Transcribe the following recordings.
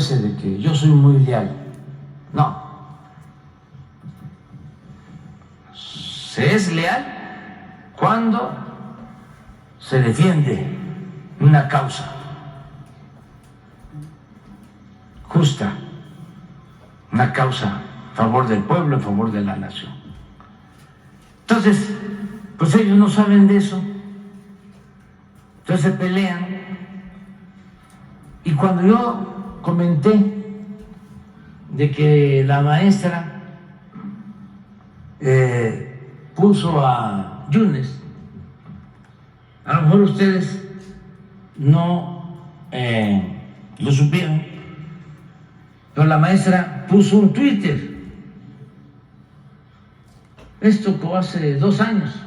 ese de que yo soy muy leal. No. Se es leal cuando se defiende una causa justa, una causa a favor del pueblo, a favor de la nación. Entonces, pues ellos no saben de eso, entonces se pelean. Y cuando yo comenté de que la maestra puso a Yunes, a lo mejor ustedes no lo supieron, pero la maestra puso un Twitter. Esto que hace 2 años,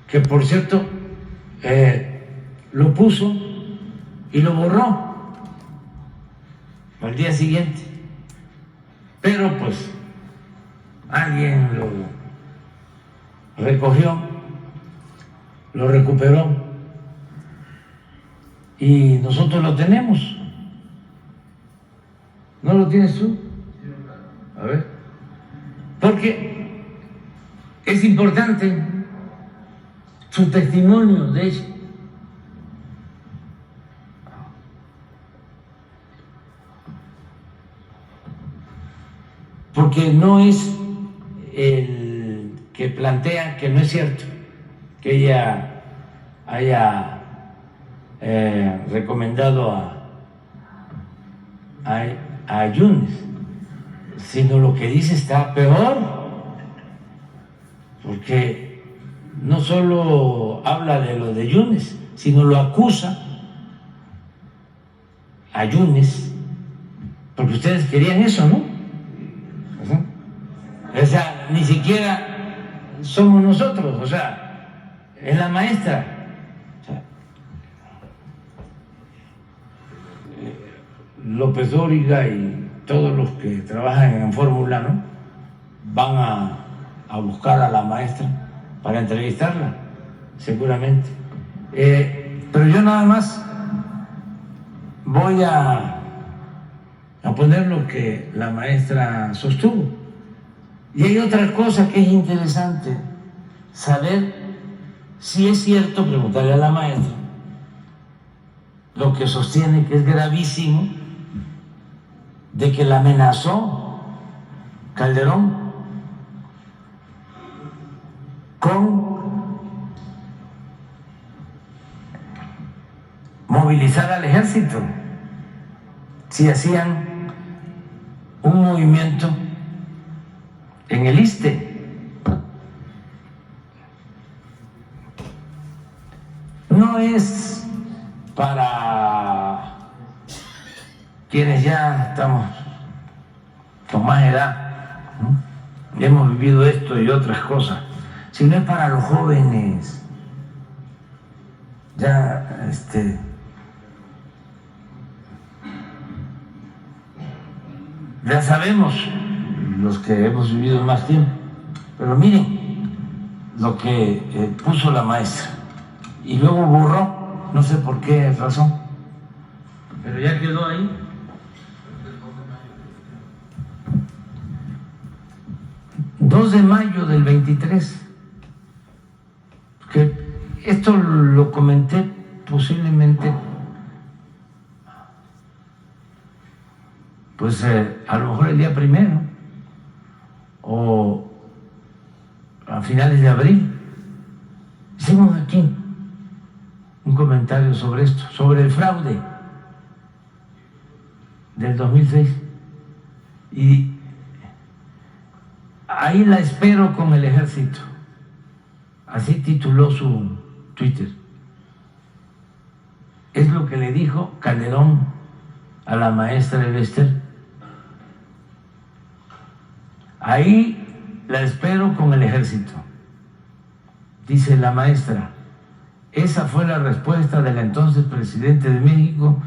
que por cierto lo puso y lo borró al día siguiente, pero pues alguien lo recogió, lo recuperó y nosotros lo tenemos. ¿No lo tienes tú? A ver, porque es importante su testimonio de ella. Porque no es el que plantea que no es cierto que ella haya recomendado a Yunes, sino lo que dice está peor, porque no solo habla de lo de Yunes, sino lo acusa a Yunes, porque ustedes querían eso, ¿no? O sea, ni siquiera somos nosotros, o sea, es la maestra. O sea, López Dóriga y todos los que trabajan en Fórmula, ¿no?, van a buscar a la maestra para entrevistarla, seguramente. Pero yo nada más voy a poner lo que la maestra sostuvo. Y hay otra cosa que es interesante, saber si es cierto, preguntarle a la maestra, lo que sostiene que es gravísimo, de que la amenazó Calderón con movilizar al ejército si hacían un movimiento en el ISSSTE. No es para quienes ya estamos con más edad, ¿no?, y hemos vivido esto y otras cosas, sino es para los jóvenes. Ya ya sabemos, los que hemos vivido más tiempo, pero miren lo que puso la maestra y luego borró, no sé por qué razón, pero ya quedó ahí. 2 de mayo del 23, que esto lo comenté posiblemente, pues a lo mejor el día 1 o a finales de abril. Hicimos aquí un comentario sobre esto, sobre el fraude del 2006, y ahí la espero con el ejército, así tituló su Twitter. Es lo que le dijo Calderón a la maestra Elester. Ahí la espero con el ejército, dice la maestra. Esa fue la respuesta del entonces presidente de México,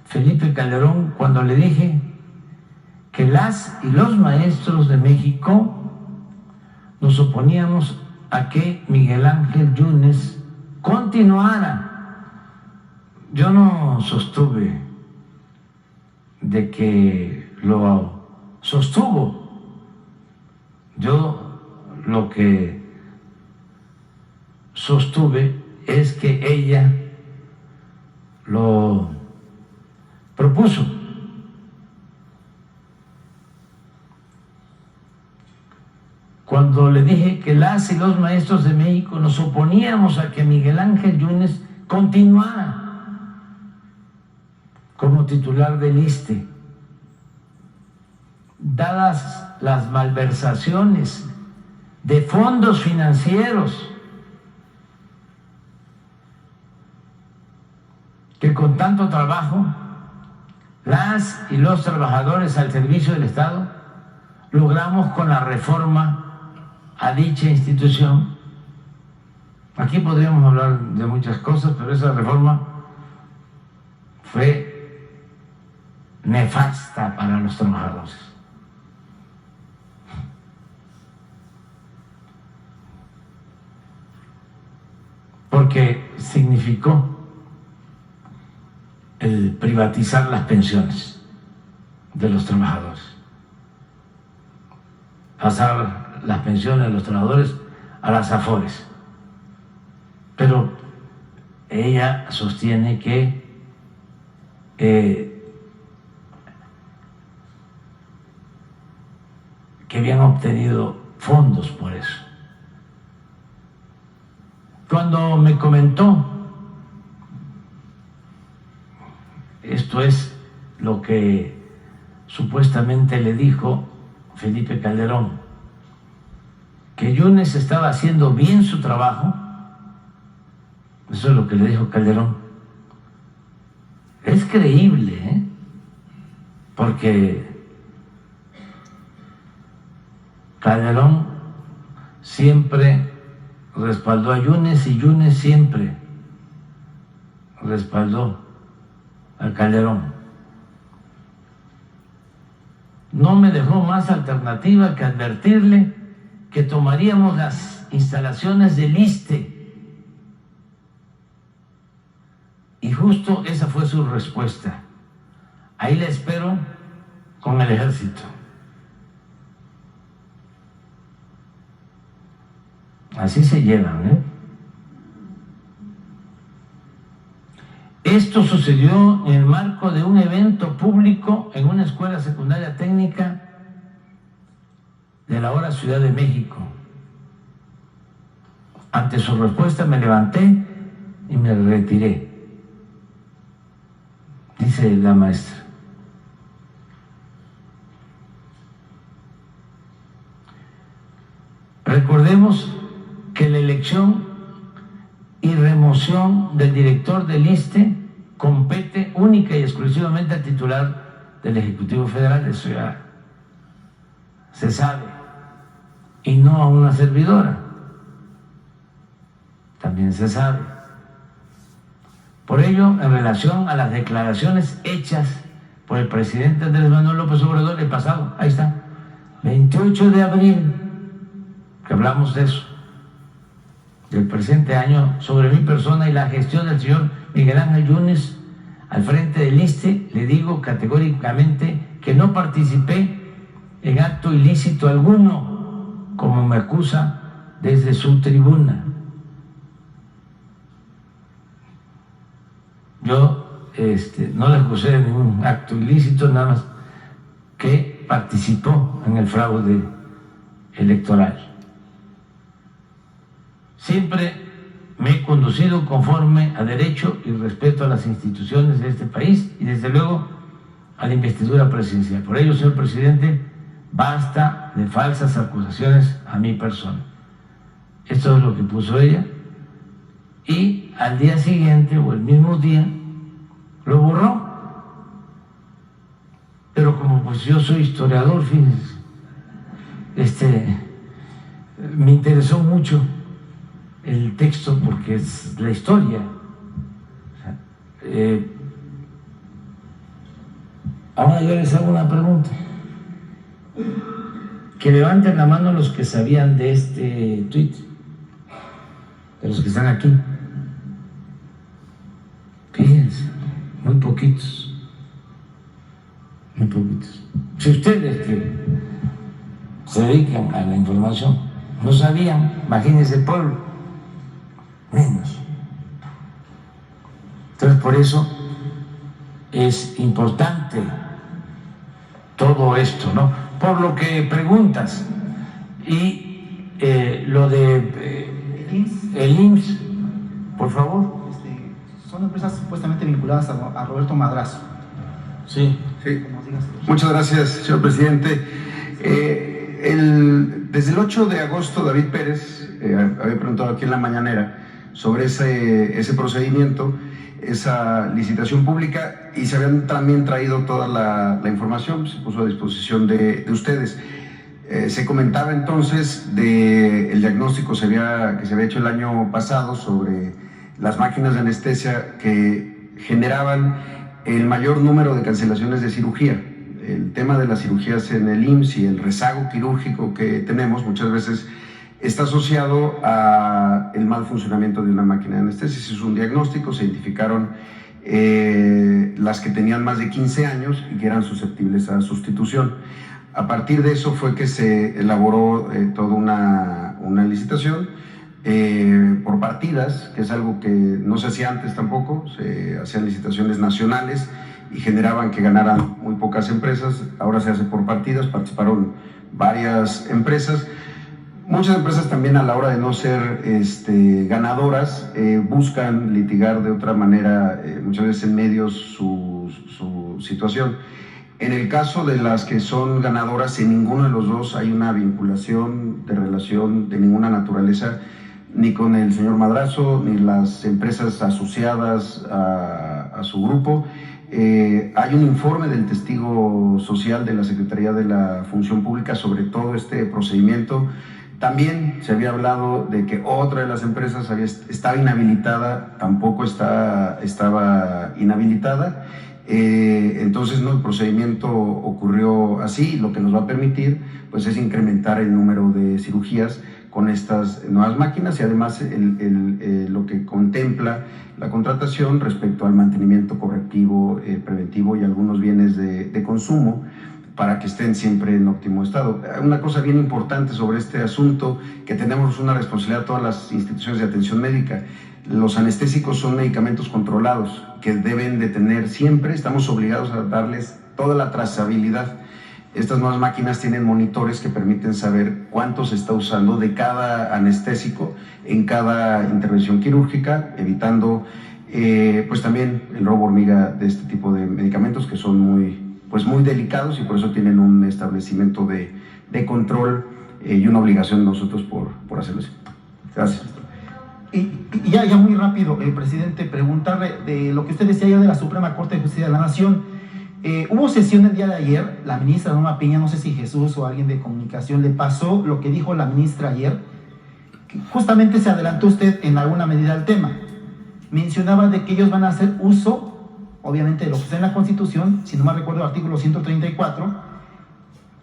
Felipe Calderón, cuando le dije que las y los maestros de México nos oponíamos a que Miguel Ángel Yunes continuara Yo no sostuve de que lo sostuvo. Yo lo que sostuve es que ella lo propuso. Cuando le dije que las y los maestros de México nos oponíamos a que Miguel Ángel Yunes continuara como titular del ISSSTE, dadas las malversaciones de fondos financieros que con tanto trabajo las y los trabajadores al servicio del Estado logramos con la reforma a dicha institución. Aquí podríamos hablar de muchas cosas, pero esa reforma fue nefasta para los trabajadores. Porque significó el privatizar las pensiones de los trabajadores, pasar las pensiones de los trabajadores a las AFORES. Pero ella sostiene que habían obtenido fondos por eso. Cuando me comentó, esto es lo que supuestamente le dijo Felipe Calderón, que Yunes estaba haciendo bien su trabajo, eso es lo que le dijo Calderón. Es creíble, porque Calderón siempre respaldó a Yunes y Yunes siempre respaldó a Calderón. No me dejó más alternativa que advertirle que tomaríamos las instalaciones del ISSSTE. Y justo esa fue su respuesta. Ahí la espero con el ejército. Así se llevan, Esto sucedió en el marco de un evento público en una escuela secundaria técnica de la ahora Ciudad de México. Ante su respuesta me levanté y me retiré, dice la maestra. Recordemos que la elección y remoción del director del ISSSTE compete única y exclusivamente al titular del Ejecutivo Federal, eso ya se sabe, y no a una servidora, también se sabe. Por ello, en relación a las declaraciones hechas por el presidente Andrés Manuel López Obrador el pasado, ahí está, 28 de abril, que hablamos de eso, del presente año, sobre mi persona y la gestión del señor Miguel Ángel Yunes al frente del ISSSTE, le digo categóricamente que no participé en acto ilícito alguno, como me acusa desde su tribuna. Yo no le acusé de ningún acto ilícito, nada más que participó en el fraude electoral. Siempre me he conducido conforme a derecho y respeto a las instituciones de este país y desde luego a la investidura presidencial. Por ello, señor presidente, basta de falsas acusaciones a mi persona. Esto es lo que puso ella y al día siguiente o el mismo día lo borró. Pero como pues yo soy historiador, fíjense, me interesó mucho el texto porque es la historia. Ahora yo les hago una pregunta. Que levanten la mano los que sabían de este tuit, de los que están aquí. Fíjense. imagínense, muy poquitos, muy poquitos. Si ustedes que se dedican a la información no sabían, imagínense el pueblo, menos. Entonces, por eso es importante todo esto, ¿no? Por lo que preguntas y lo de el IMSS, por favor. Son empresas supuestamente vinculadas a Roberto Madrazo. Sí. Muchas gracias, señor presidente. Desde el 8 de agosto, David Pérez había preguntado aquí en la mañanera sobre ese procedimiento, esa licitación pública, y se habían también traído toda la información, se puso a disposición de ustedes. Se comentaba entonces del diagnóstico que se había hecho el año pasado sobre las máquinas de anestesia que generaban el mayor número de cancelaciones de cirugía. El tema de las cirugías en el IMSS y el rezago quirúrgico que tenemos muchas veces está asociado a el mal funcionamiento de una máquina de anestesia. Se hizo un diagnóstico, se identificaron las que tenían más de 15 años y que eran susceptibles a sustitución. A partir de eso fue que se elaboró toda una licitación por partidas, que es algo que no se hacía antes tampoco. Se hacían licitaciones nacionales y generaban que ganaran muy pocas empresas. Ahora se hace por partidas, participaron varias empresas. Muchas empresas también, a la hora de no ser ganadoras, buscan litigar de otra manera, muchas veces en medios, su situación. En el caso de las que son ganadoras, en ninguno de los dos hay una vinculación de relación de ninguna naturaleza, ni con el señor Madrazo, ni las empresas asociadas a su grupo. Hay un informe del testigo social de la Secretaría de la Función Pública sobre todo este procedimiento. También se había hablado de que otra de las empresas estaba inhabilitada, tampoco estaba inhabilitada. Entonces, no, el procedimiento ocurrió así. Lo que nos va a permitir pues es incrementar el número de cirugías con estas nuevas máquinas, y además lo que contempla la contratación respecto al mantenimiento correctivo, preventivo y algunos bienes de consumo, para que estén siempre en óptimo estado. Una cosa bien importante sobre este asunto, que tenemos una responsabilidad todas las instituciones de atención médica. Los anestésicos son medicamentos controlados que deben de tener siempre, estamos obligados a darles toda la trazabilidad. Estas nuevas máquinas tienen monitores que permiten saber cuánto se está usando de cada anestésico en cada intervención quirúrgica, evitando pues también el robo hormiga de este tipo de medicamentos, que son muy delicados, y por eso tienen un establecimiento de control y una obligación de nosotros por hacerlo así. Gracias. Y ya muy rápido, presidente, preguntarle de lo que usted decía ya de la Suprema Corte de Justicia de la Nación. Hubo sesión el día de ayer, la ministra Norma Piña, no sé si Jesús o alguien de comunicación le pasó lo que dijo la ministra ayer, que justamente se adelantó usted en alguna medida al tema. Mencionaba de que ellos van a hacer uso, obviamente, de lo que está en la Constitución, si no me recuerdo el artículo 134,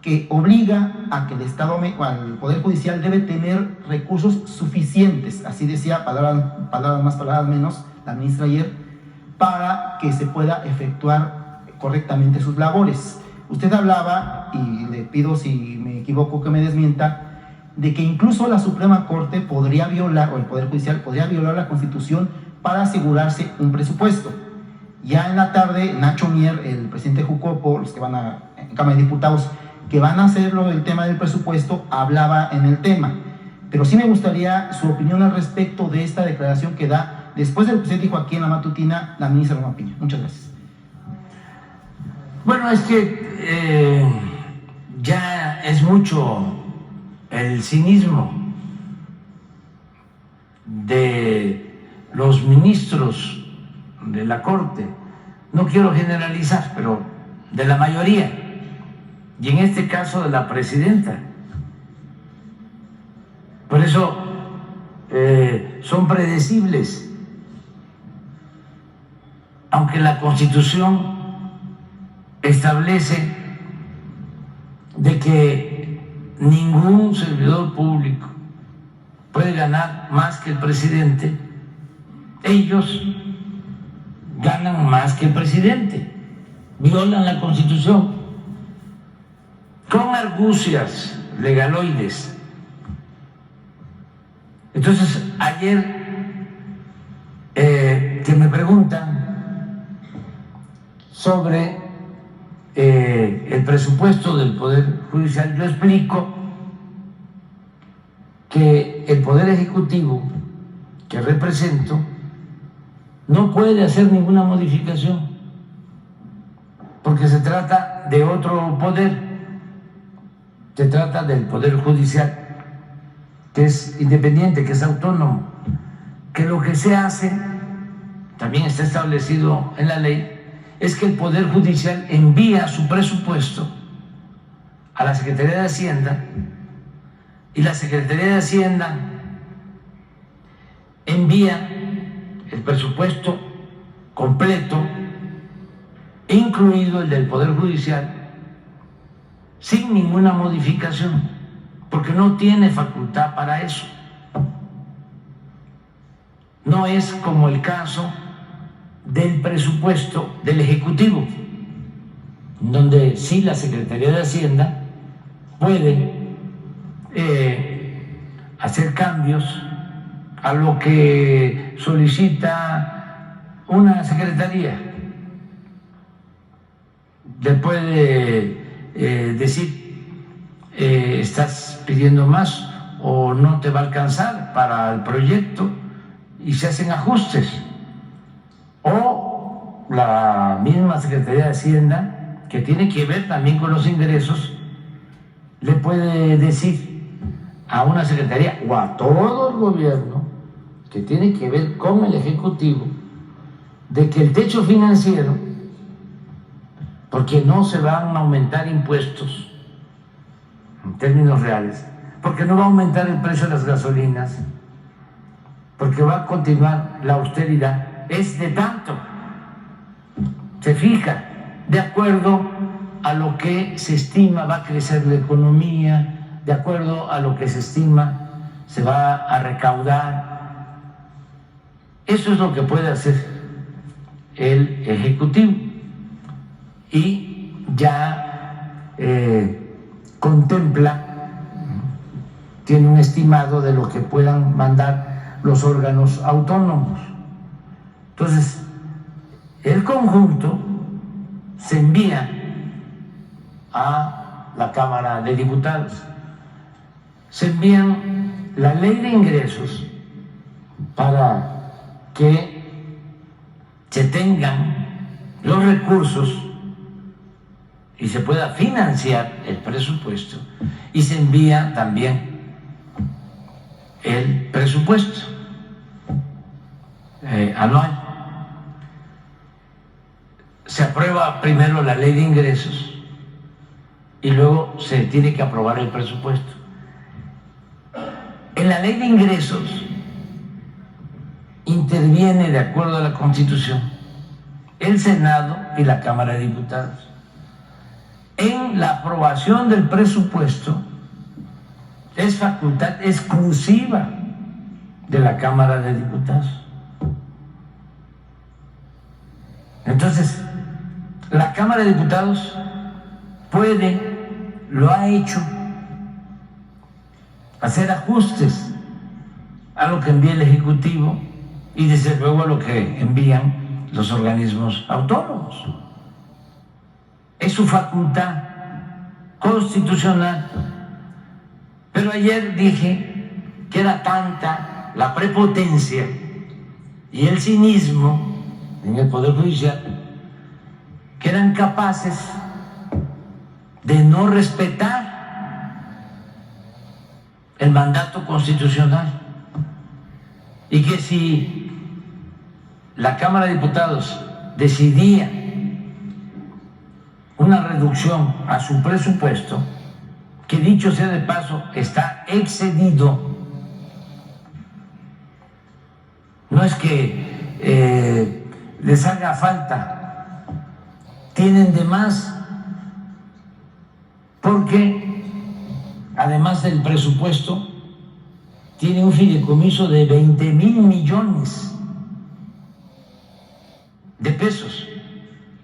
que obliga a que el Estado o al Poder Judicial debe tener recursos suficientes, así decía, palabras más, palabras menos, la ministra ayer, para que se pueda efectuar correctamente sus labores. Usted hablaba, y le pido si me equivoco que me desmienta, de que incluso la Suprema Corte podría violar, o el Poder Judicial podría violar la Constitución para asegurarse un presupuesto. Ya en la tarde, Nacho Mier, el presidente de Jucopo, los que van en Cámara de Diputados, que van a hacerlo el tema del presupuesto, hablaba en el tema. Pero sí me gustaría su opinión al respecto de esta declaración que da, después de lo que usted dijo aquí en la matutina, la ministra Norma Piña. Muchas gracias. Bueno, es que ya es mucho el cinismo de los ministros de la Corte. No quiero generalizar, pero de la mayoría, y en este caso de la presidenta. Por eso son predecibles, aunque la Constitución establece de que ningún servidor público puede ganar más que el presidente. Ellos ganan más que el presidente, violan la Constitución con argucias legaloides. Entonces, ayer que me preguntan sobre el presupuesto del Poder Judicial, yo explico que el Poder Ejecutivo que represento no puede hacer ninguna modificación porque se trata de otro poder, se trata del Poder Judicial, que es independiente, que es autónomo, que lo que se hace, también está establecido en la ley, es que el Poder Judicial envía su presupuesto a la Secretaría de Hacienda y la Secretaría de Hacienda envía el presupuesto completo, incluido el del Poder Judicial, sin ninguna modificación, porque no tiene facultad para eso. No es como el caso del presupuesto del Ejecutivo, donde sí la Secretaría de Hacienda puede hacer cambios a lo que solicita una secretaría. Le puede decir, estás pidiendo más o no te va a alcanzar para el proyecto, y se hacen ajustes. O la misma Secretaría de Hacienda, que tiene que ver también con los ingresos, le puede decir a una secretaría o a todo el gobierno que tiene que ver con el Ejecutivo de que el techo financiero, porque no se van a aumentar impuestos en términos reales, porque no va a aumentar el precio de las gasolinas, porque va a continuar la austeridad, es de tanto. Se fija de acuerdo a lo que se estima va a crecer la economía, de acuerdo a lo que se estima se va a recaudar. Eso es lo que puede hacer el Ejecutivo, y ya contempla, tiene un estimado de lo que puedan mandar los órganos autónomos. Entonces, el conjunto se envía a la Cámara de Diputados, se envían la ley de ingresos para que se tengan los recursos y se pueda financiar el presupuesto, y se envía también el presupuesto anual. Se aprueba primero la ley de ingresos y luego se tiene que aprobar el presupuesto. En la ley de ingresos interviene, de acuerdo a la Constitución, el Senado y la Cámara de Diputados. En la aprobación del presupuesto es facultad exclusiva de la Cámara de Diputados. Entonces, la Cámara de Diputados puede, lo ha hecho, hacer ajustes a lo que envía el Ejecutivo y desde luego a lo que envían los organismos autónomos. Es su facultad constitucional. Pero ayer dije que era tanta la prepotencia y el cinismo en el Poder Judicial que eran capaces de no respetar el mandato constitucional, y que si la Cámara de Diputados decidía una reducción a su presupuesto, que dicho sea de paso está excedido, no es que les haga falta, tienen de más, porque además del presupuesto tiene un fideicomiso de 20,000 millones de pesos.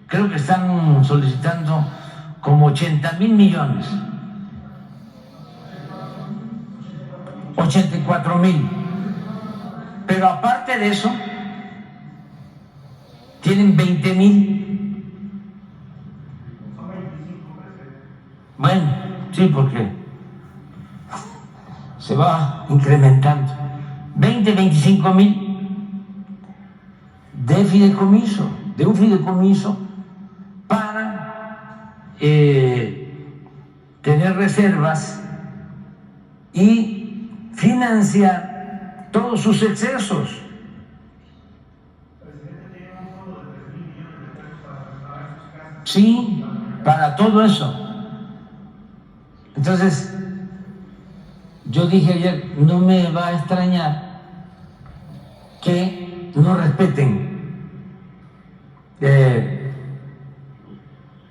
Creo que están solicitando como 80,000 millones. 84,000. Pero aparte de eso, tienen 20,000. Bueno, sí, porque se va incrementando. 25,000 de fideicomiso, de un fideicomiso para tener reservas y financiar todos sus excesos. Sí, para todo eso. Entonces, yo dije ayer, no me va a extrañar que no respeten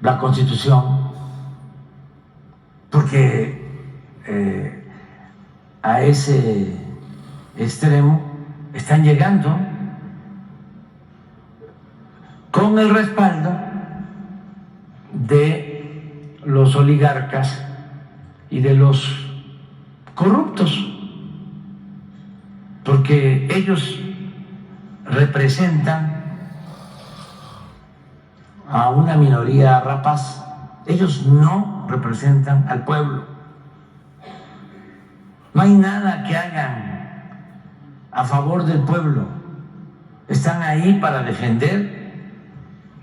la Constitución, porque a ese extremo están llegando con el respaldo de los oligarcas y de los corruptos, porque ellos representan a una minoría rapaz, ellos no representan al pueblo. No hay nada que hagan a favor del pueblo, están ahí para defender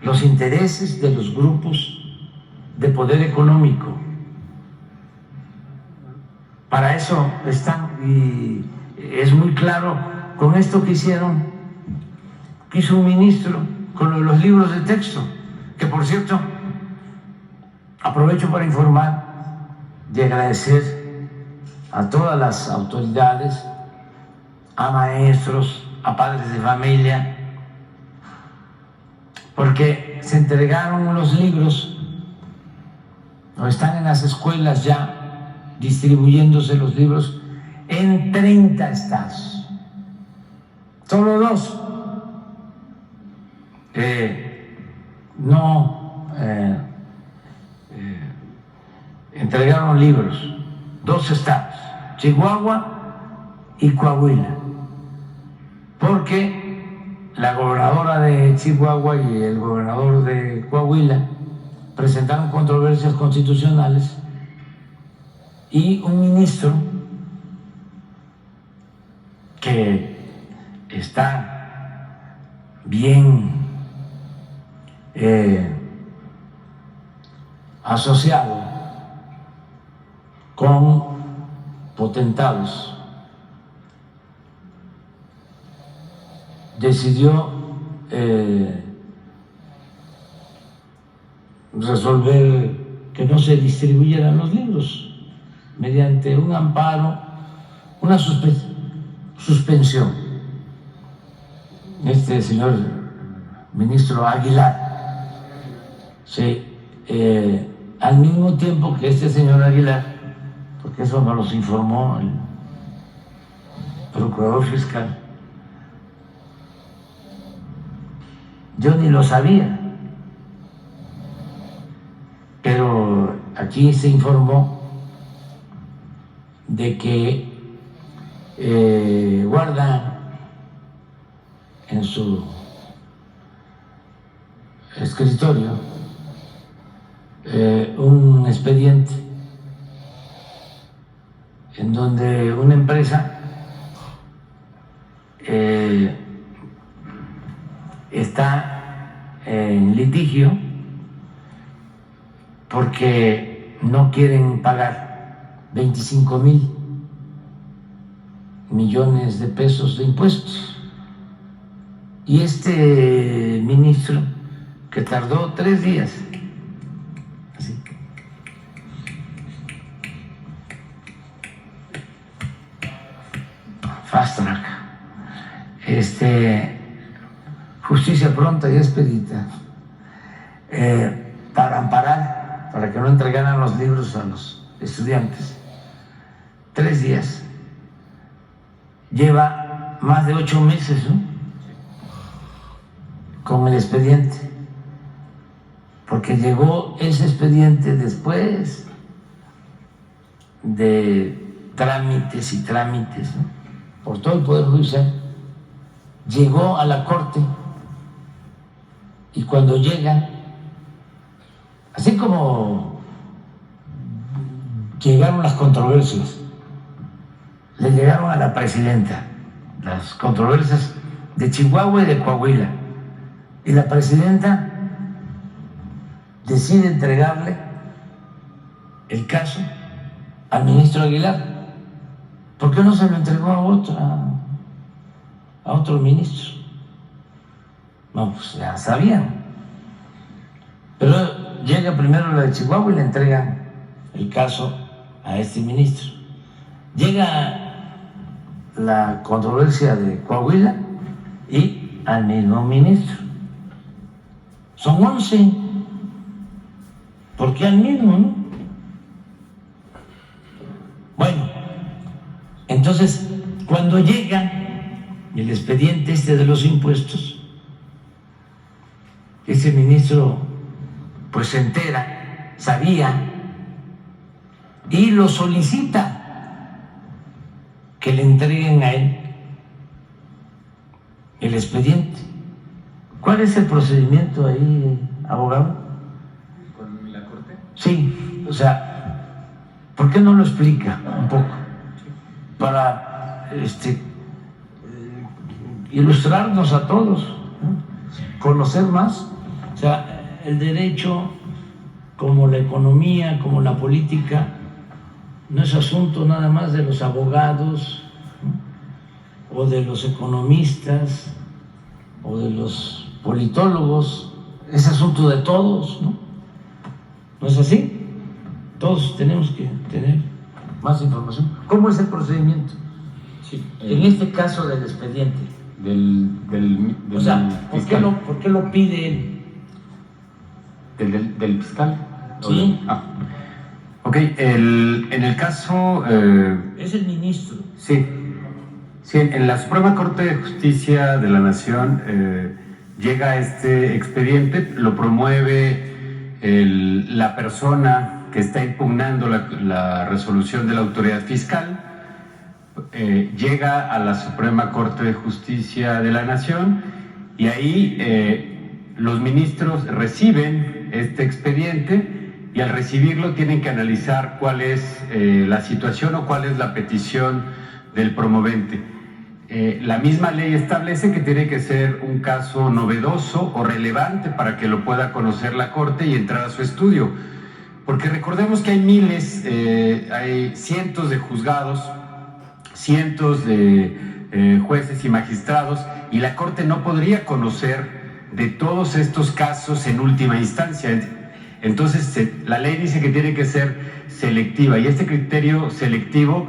los intereses de los grupos de poder económico. Para eso están, y es muy claro con esto que hicieron, que hizo un ministro con los libros de texto, que por cierto, aprovecho para informar y agradecer a todas las autoridades, a maestros, a padres de familia, porque se entregaron los libros, o están en las escuelas ya distribuyéndose los libros en 30 estados. Solo 2 no entregaron libros, 2 estados, Chihuahua y Coahuila, porque la gobernadora de Chihuahua y el gobernador de Coahuila presentaron controversias constitucionales y un ministro que está bien asociado con potentados decidió resolver que no se distribuyeran los libros mediante un amparo, una suspensión. Este señor ministro Aguilar, sí, al mismo tiempo que este señor Aguilar, porque eso nos los informó el procurador fiscal, yo ni lo sabía, pero aquí se informó de que guarda en su escritorio un expediente en donde una empresa está en litigio porque no quieren pagar 25,000 millones de pesos de impuestos. Y este ministro, que tardó 3 días, así, fast track, justicia pronta y expedita, para amparar, para que no entregaran los libros a los estudiantes. 3 días. Lleva más de 8 meses, ¿no? con el expediente, porque llegó ese expediente después de trámites y trámites, ¿no?, por todo el Poder Judicial. Llegó a la Corte y cuando llega, así como llegaron las controversias, le llegaron a la presidenta las controversias de Chihuahua y de Coahuila, y la presidenta decide entregarle el caso al ministro Aguilar. ¿Por qué no se lo entregó a otro ministro? No, pues ya sabían. Pero llega primero la de Chihuahua y le entregan el caso a este ministro. Llega la controversia de Coahuila y al mismo ministro. Son 11. ¿Por qué al mismo, no? Bueno, entonces, cuando llega el expediente este de los impuestos, ese ministro pues se entera, sabía, y lo solicita que le entreguen a él el expediente. ¿Cuál es el procedimiento ahí, abogado? ¿Con la Corte? Sí, o sea, ¿por qué no lo explica un poco? Para ilustrarnos a todos, ¿no?, conocer más. O sea, el derecho, como la economía, como la política, no es asunto nada más de los abogados, ¿no?, o de los economistas o de los politólogos, es asunto de todos, ¿no? ¿No es así? Todos tenemos que tener más información. ¿Cómo es el procedimiento? Sí. En este caso del expediente. Del O sea, fiscal. ¿por qué lo pide él? ¿Del fiscal? Sí. Ok, en el caso... Es el ministro. Sí, en la Suprema Corte de Justicia de la Nación llega este expediente, lo promueve la persona que está impugnando la resolución de la autoridad fiscal, llega a la Suprema Corte de Justicia de la Nación y ahí los ministros reciben este expediente y al recibirlo tienen que analizar cuál es la situación o cuál es la petición del promovente. La misma ley establece que tiene que ser un caso novedoso o relevante para que lo pueda conocer la Corte y entrar a su estudio. Porque recordemos que hay miles, hay cientos de juzgados, cientos de jueces y magistrados, y la Corte no podría conocer de todos estos casos en última instancia. Entonces, la ley dice que tiene que ser selectiva, y este criterio selectivo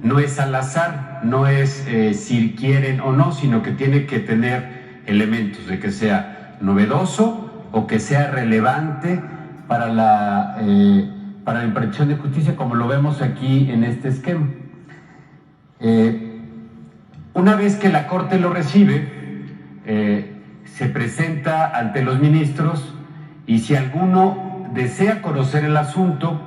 no es al azar, no es si quieren o no, sino que tiene que tener elementos de que sea novedoso o que sea relevante para la impartición de justicia, como lo vemos aquí en este esquema. Una vez que la Corte lo recibe, se presenta ante los ministros y si alguno desea conocer el asunto,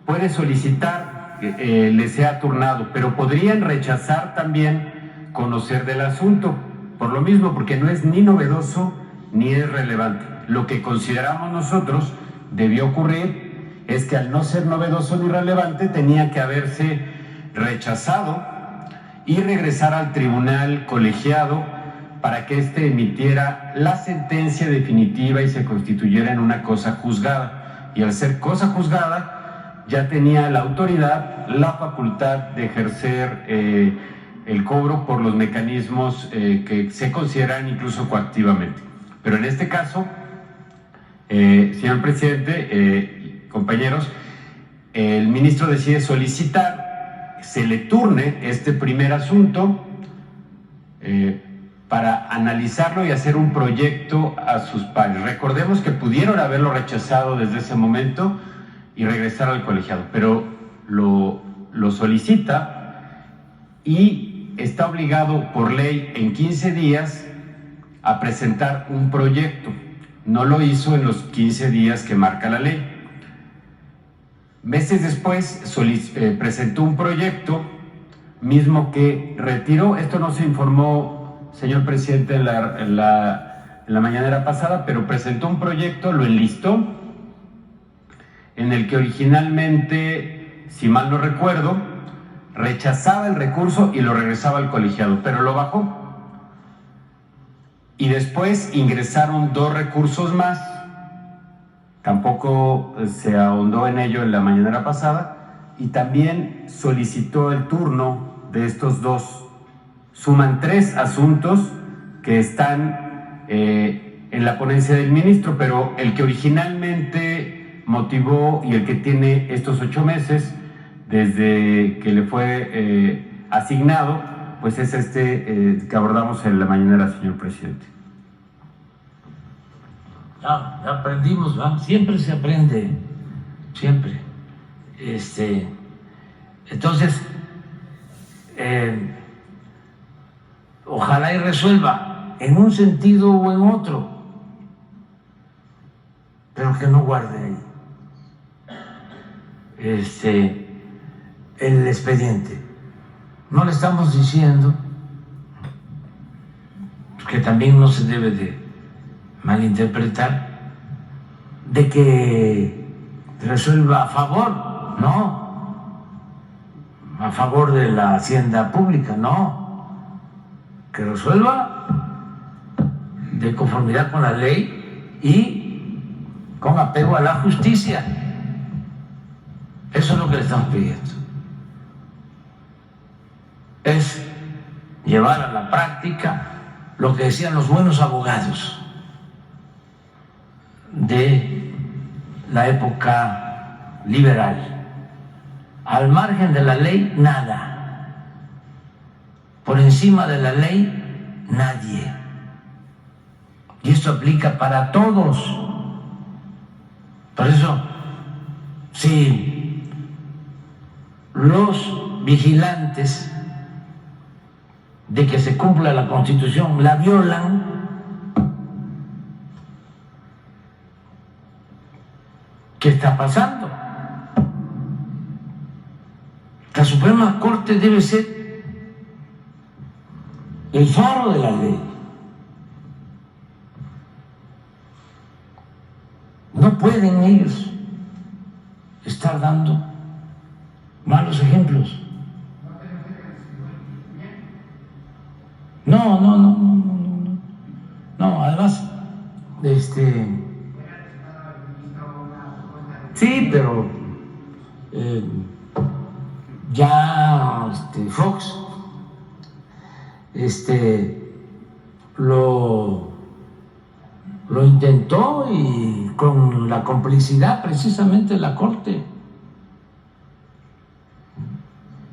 puede solicitar le sea turnado, pero podrían rechazar también conocer del asunto, por lo mismo, porque no es ni novedoso ni es relevante. Lo que consideramos nosotros debió ocurrir es que al no ser novedoso ni relevante tenía que haberse rechazado y regresar al tribunal colegiado para que éste emitiera la sentencia definitiva y se constituyera en una cosa juzgada. Y al ser cosa juzgada, ya tenía la autoridad la facultad de ejercer el cobro por los mecanismos que se consideran incluso coactivamente. Pero en este caso, señor presidente, compañeros, el ministro decide solicitar, se le turne este primer asunto para analizarlo y hacer un proyecto a sus pares. Recordemos que pudieron haberlo rechazado desde ese momento y regresar al colegiado, pero lo solicita y está obligado por ley en 15 días a presentar un proyecto. No lo hizo en los 15 días que marca la ley. Meses después presentó un proyecto mismo que retiró. Esto no se informó, señor presidente, en la mañanera pasada, pero presentó un proyecto, lo enlistó, en el que originalmente, si mal no recuerdo, rechazaba el recurso y lo regresaba al colegiado, pero lo bajó. Y después ingresaron 2 recursos más. Tampoco se ahondó en ello en la mañanera pasada. Y también solicitó el turno de estos 2. Suman 3 asuntos que están en la ponencia del ministro, pero el que originalmente motivó y el que tiene estos 8 meses desde que le fue asignado, pues es que abordamos en la mañanera, señor presidente. Ya aprendimos, ¿verdad? Siempre se aprende, siempre. Entonces, ojalá y resuelva en un sentido o en otro, pero que no guarde ahí el expediente. No le estamos diciendo que también no se debe de malinterpretar de que resuelva a favor, no, a favor de la hacienda pública, no, que resuelva de conformidad con la ley y con apego a la justicia. Eso es lo que le estamos pidiendo. Es llevar a la práctica lo que decían los buenos abogados de la época liberal. Al margen de la ley, nada. Por encima de la ley, nadie. Y esto aplica para todos. Por eso, si los vigilantes de que se cumpla la Constitución la violan, ¿qué está pasando? La Suprema Corte debe ser el faro de la ley. No pueden ellos estar dando malos ejemplos. No, además, sí, pero ya Fox lo intentó y con la complicidad precisamente de la Corte.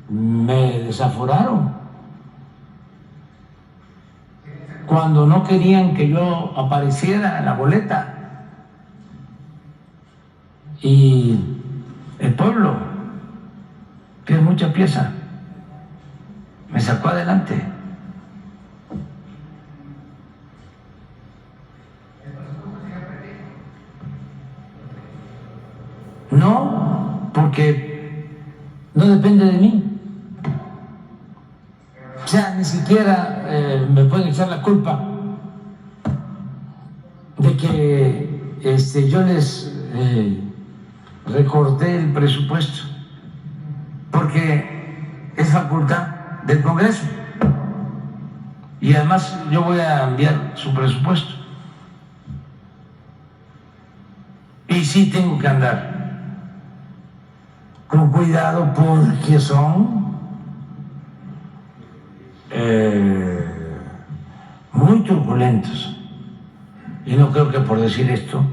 Me desaforaron cuando no querían que yo apareciera en la boleta. Y el pueblo, que es mucha pieza, me sacó adelante. No, porque no depende de mí. O sea, ni siquiera me pueden echar la culpa de que yo les recorté el presupuesto, porque es facultad del Congreso. Y además yo voy a enviar su presupuesto. Y sí tengo que andar con cuidado porque son muy turbulentos. Y no creo que por decir esto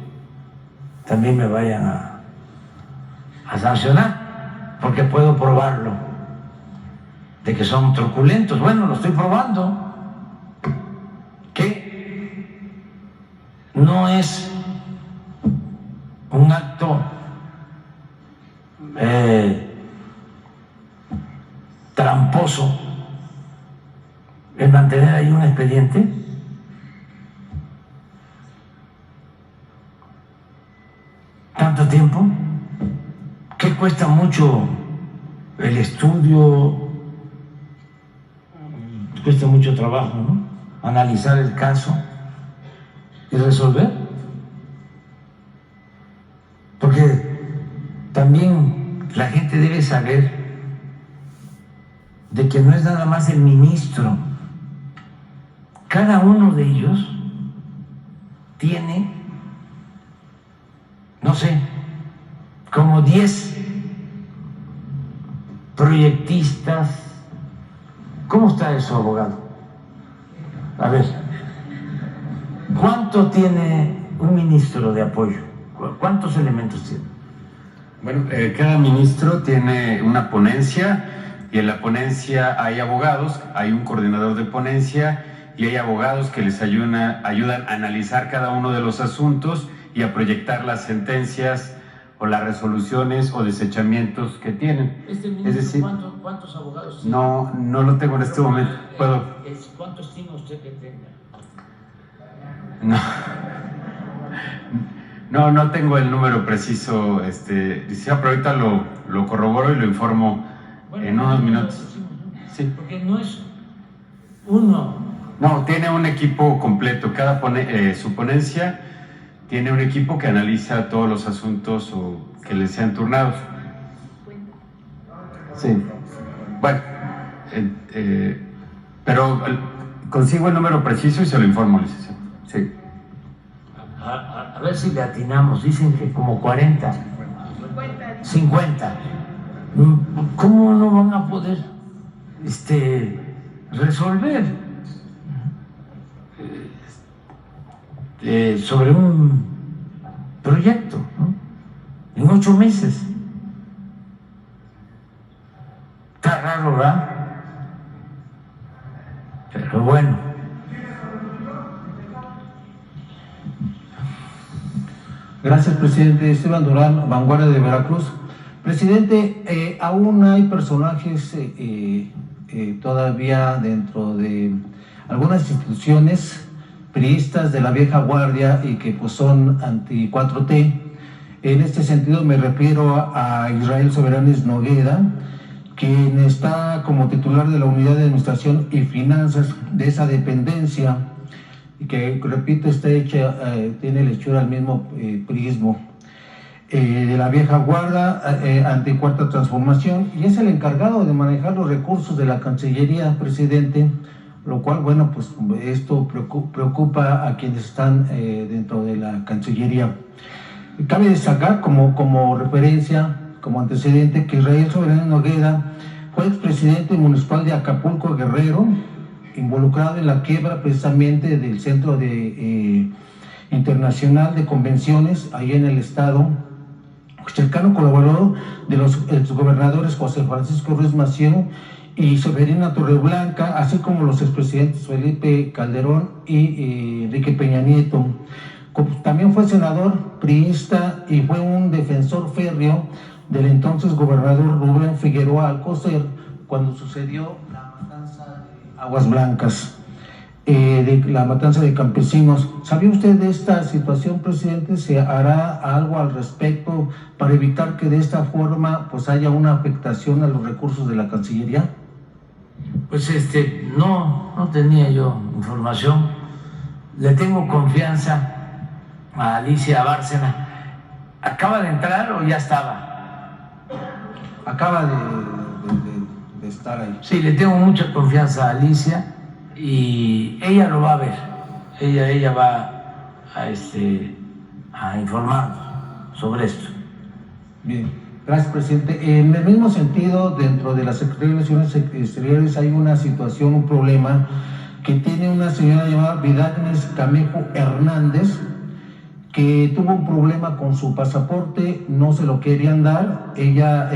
también me vayan a sancionar, porque puedo probarlo, de que son truculentos. Bueno, lo estoy probando, que no es un acto tramposo el mantener ahí un expediente tanto tiempo, que cuesta mucho el estudio, cuesta mucho trabajo, ¿no? Analizar el caso y resolver. Porque también la gente debe saber de que no es nada más el ministro. Cada uno de ellos tiene, no sé, como 10 proyectistas. ¿Cómo está eso, abogado? A ver, ¿cuánto tiene un ministro de apoyo? ¿Cuántos elementos tiene? Bueno, cada ministro tiene una ponencia y en la ponencia hay abogados, hay un coordinador de ponencia y hay abogados que les ayudan a analizar cada uno de los asuntos y a proyectar las sentencias o las resoluciones o desechamientos que tienen. Este ministro, es decir, ¿cuántos abogados tiene? No lo tengo en este momento. ¿Cuánto estima usted que tenga? No tengo el número preciso, pero ahorita lo corroboro y lo informo en unos minutos. Sí. Porque no es uno. No, tiene un equipo completo. Su ponencia tiene un equipo que analiza todos los asuntos o que les sean turnados. Sí. Bueno, pero consigo el número preciso y se lo informo, licenciado. Sí. A ver si le atinamos. Dicen que como 40. 50. ¿Cómo no van a poder resolver sobre un proyecto, ¿no? En 8 meses? Está raro, ¿verdad? Pero bueno. Gracias, presidente. Esteban Durán, Vanguardia de Veracruz. Presidente, aún hay personajes todavía dentro de algunas instituciones priistas de la vieja guardia y que pues son anti-4T. En este sentido me refiero a Israel Soberanes Nogueda, quien está como titular de la Unidad de Administración y Finanzas de esa dependencia, y que, repito, está hecha, tiene lechura al mismo priismo de la vieja guardia, anti-cuarta transformación, y es el encargado de manejar los recursos de la Cancillería, presidente, lo cual, bueno, pues esto preocupa a quienes están dentro de la Cancillería. Cabe destacar como referencia, como antecedente, que Israel Soberanes Nogueda fue expresidente municipal de Acapulco, Guerrero, involucrado en la quiebra precisamente del Centro Internacional de Convenciones, ahí en el estado, cercano colaborador de los exgobernadores José Francisco Ruiz Massieu y Severina Torreblanca, así como los expresidentes Felipe Calderón y Enrique Peña Nieto. También fue senador priista y fue un defensor férreo del entonces gobernador Rubén Figueroa Alcocer cuando sucedió la matanza de Aguas Blancas, de la matanza de campesinos. ¿Sabía usted de esta situación, presidente? ¿Se hará algo al respecto para evitar que de esta forma pues haya una afectación a los recursos de la Cancillería? Pues no tenía yo información. Le tengo confianza a Alicia Bárcena. ¿Acaba de entrar o ya estaba? Acaba de estar ahí. Sí, le tengo mucha confianza a Alicia y ella lo va a ver. Ella va a informarnos sobre esto. Bien, gracias, presidente. En el mismo sentido, dentro de la Secretaría de Relaciones Exteriores hay una situación, un problema que tiene una señora llamada Vidagnes Camejo Hernández, que tuvo un problema con su pasaporte, no se lo querían dar. Ella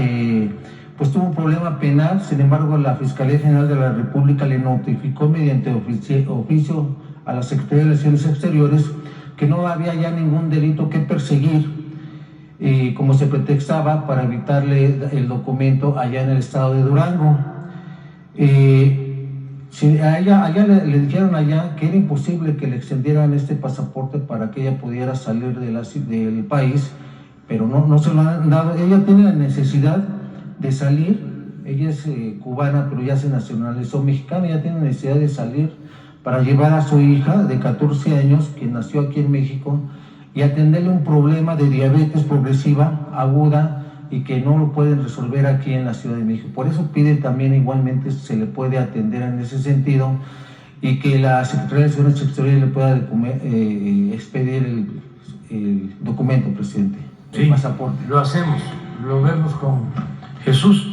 pues tuvo un problema penal, sin embargo la Fiscalía General de la República le notificó mediante oficio a la Secretaría de Relaciones Exteriores que no había ya ningún delito que perseguir, como se pretextaba para evitarle el documento allá en el estado de Durango. A ella le dijeron allá que era imposible que le extendieran este pasaporte para que ella pudiera salir del país, pero no se lo han dado. Ella tiene la necesidad de salir. Ella es cubana, pero ya se nacionalizó mexicana. Ella tiene necesidad de salir para llevar a su hija de 14 años, que nació aquí en México, y atenderle un problema de diabetes progresiva aguda y que no lo pueden resolver aquí en la Ciudad de México. Por eso pide también, igualmente, se le puede atender en ese sentido y que la Secretaría de Seguridad Exterior le pueda expedir el documento, presidente, el pasaporte. Lo hacemos, lo vemos con Jesús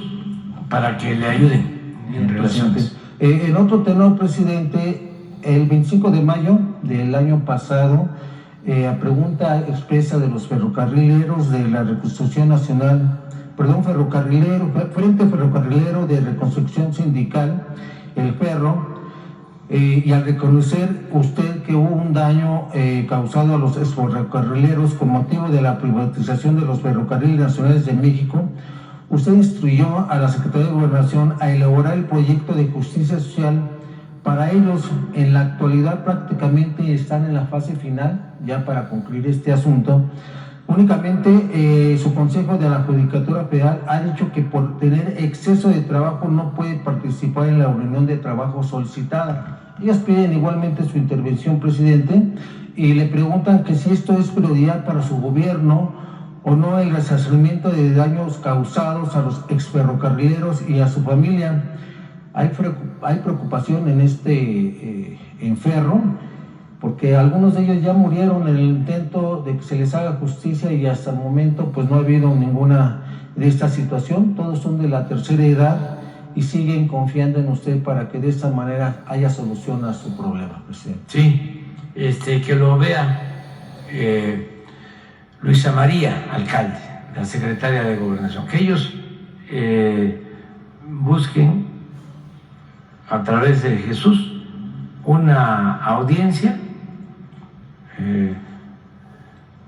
para que le ayuden en relaciones. En otro tenor, presidente, el 25 de mayo del año pasado, a pregunta expresa de los ferrocarrileros de la Reconstrucción Nacional, Frente Ferrocarrilero de Reconstrucción Sindical, el Ferro, y al reconocer usted que hubo un daño causado a los ferrocarrileros con motivo de la privatización de los ferrocarriles nacionales de México, usted instruyó a la Secretaría de Gobernación a elaborar el proyecto de justicia social. Para ellos, en la actualidad, prácticamente están en la fase final, ya para concluir este asunto. Únicamente su Consejo de la Judicatura Federal ha dicho que por tener exceso de trabajo no puede participar en la reunión de trabajo solicitada. Ellas piden igualmente su intervención, presidente, y le preguntan que si esto es prioridad para su gobierno o no el resarcimiento de daños causados a los exferrocarrileros y a su familia. Hay preocupación en en Ferro, porque algunos de ellos ya murieron en el intento de que se les haga justicia y hasta el momento pues no ha habido ninguna de esta situación. Todos son de la tercera edad y siguen confiando en usted para que de esta manera haya solución a su problema, presidente. Sí, que lo vea Luisa María, alcalde, la secretaria de Gobernación, que ellos busquen a través de Jesús una audiencia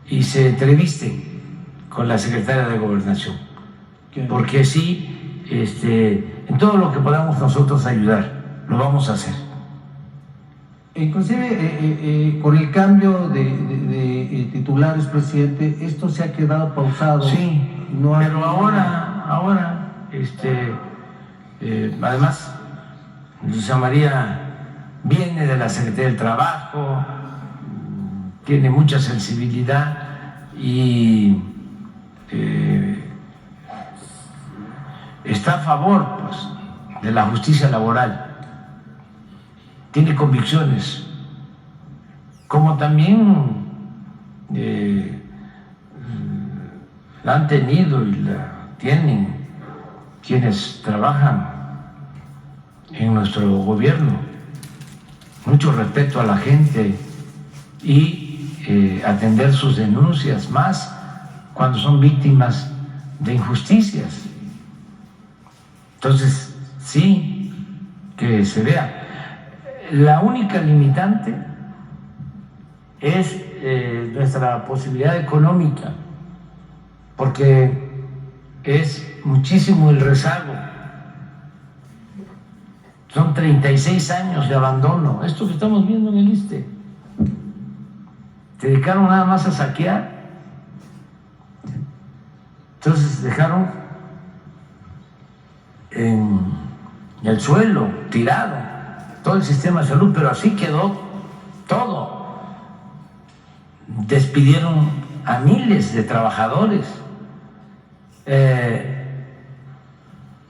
y se entrevisten con la secretaria de Gobernación, porque sí, en todo lo que podamos nosotros ayudar, lo vamos a hacer. Inclusive con el cambio de titulares, presidente, esto se ha quedado pausado. Sí, pero ahora, además, Luisa María viene de la Secretaría del Trabajo, tiene mucha sensibilidad y está a favor, pues, de la justicia laboral. Tiene convicciones, como también la han tenido y la tienen quienes trabajan en nuestro gobierno. Mucho respeto a la gente y atender sus denuncias, más cuando son víctimas de injusticias. Entonces, sí, que se vea. La única limitante es nuestra posibilidad económica, porque es muchísimo el rezago. Son 36 años de abandono. Esto que estamos viendo en el ISSSTE. Se dedicaron nada más a saquear. Entonces dejaron en el suelo, tirado, todo el sistema de salud, pero así quedó todo. Despidieron a miles de trabajadores.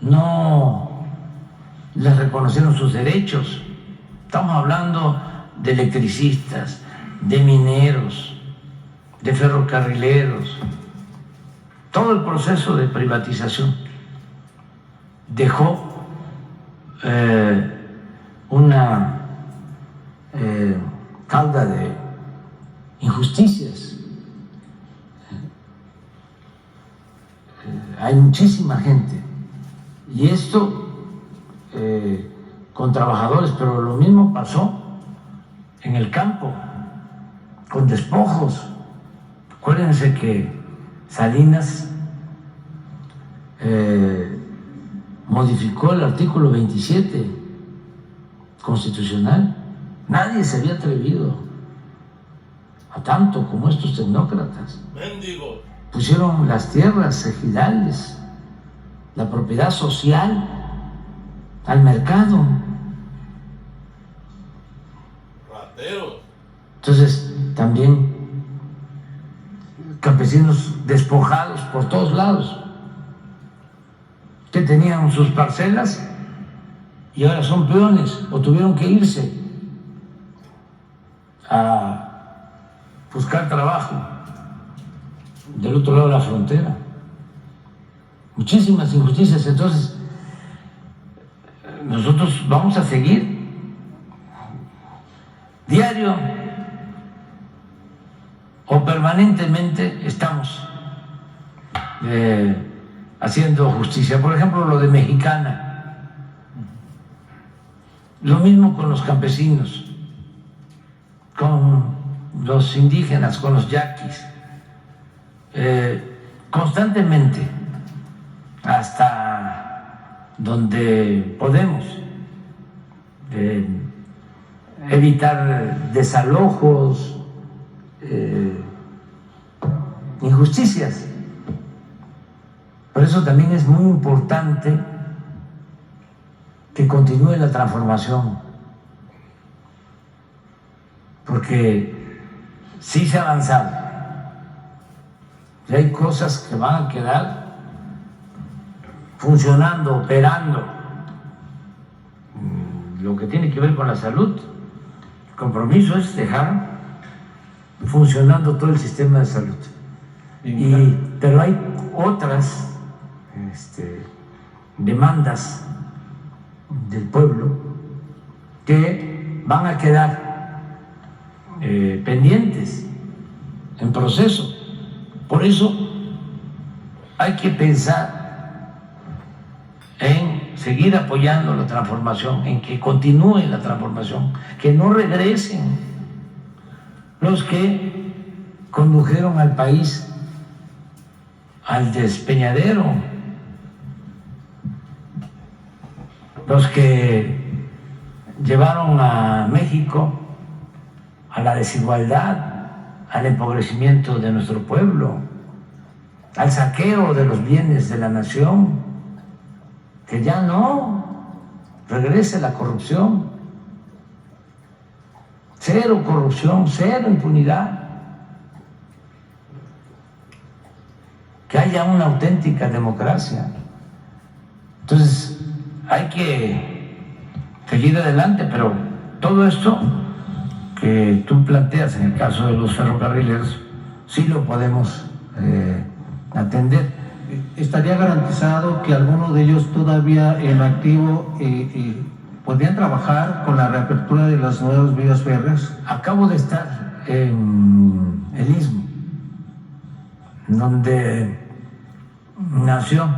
No les reconocieron sus derechos. Estamos hablando de electricistas, de mineros, de ferrocarrileros. Todo el proceso de privatización dejó una cauda de injusticias. Hay muchísima gente y esto con trabajadores, pero lo mismo pasó en el campo con despojos. Acuérdense que Salinas modificó el artículo 27 constitucional. Nadie se había atrevido a tanto como estos tecnócratas. Mendigo. pusieron las tierras ejidales, la propiedad social al mercado. Entonces, también campesinos despojados por todos lados, que tenían sus parcelas y ahora son peones o tuvieron que irse a buscar trabajo del otro lado de la frontera. Muchísimas injusticias. Entonces, nosotros vamos a seguir diario o permanentemente estamos haciendo justicia. Por ejemplo, lo de Mexicana, lo mismo con los campesinos, con los indígenas, con los yaquis, constantemente, hasta donde podemos, evitar desalojos, injusticias. Por eso también es muy importante que continúe la transformación, porque sí se ha avanzado y hay cosas que van a quedar funcionando, operando. Lo que tiene que ver con la salud, el compromiso es dejar funcionando todo el sistema de salud. Pero hay otras demandas del pueblo que van a quedar pendientes, en proceso. Por eso hay que pensar en seguir apoyando la transformación, en que continúe la transformación, que no regresen los que condujeron al país al despeñadero, los que llevaron a México a la desigualdad, al empobrecimiento de nuestro pueblo, al saqueo de los bienes de la nación, que ya no regrese la corrupción, cero corrupción, cero impunidad, que haya una auténtica democracia. Entonces hay que seguir adelante, pero todo esto que tú planteas en el caso de los ferrocarrileros sí lo podemos atender. ¿Estaría garantizado que algunos de ellos todavía en activo podrían trabajar con la reapertura de las nuevas vías férreas? Acabo de estar en el Istmo, donde nació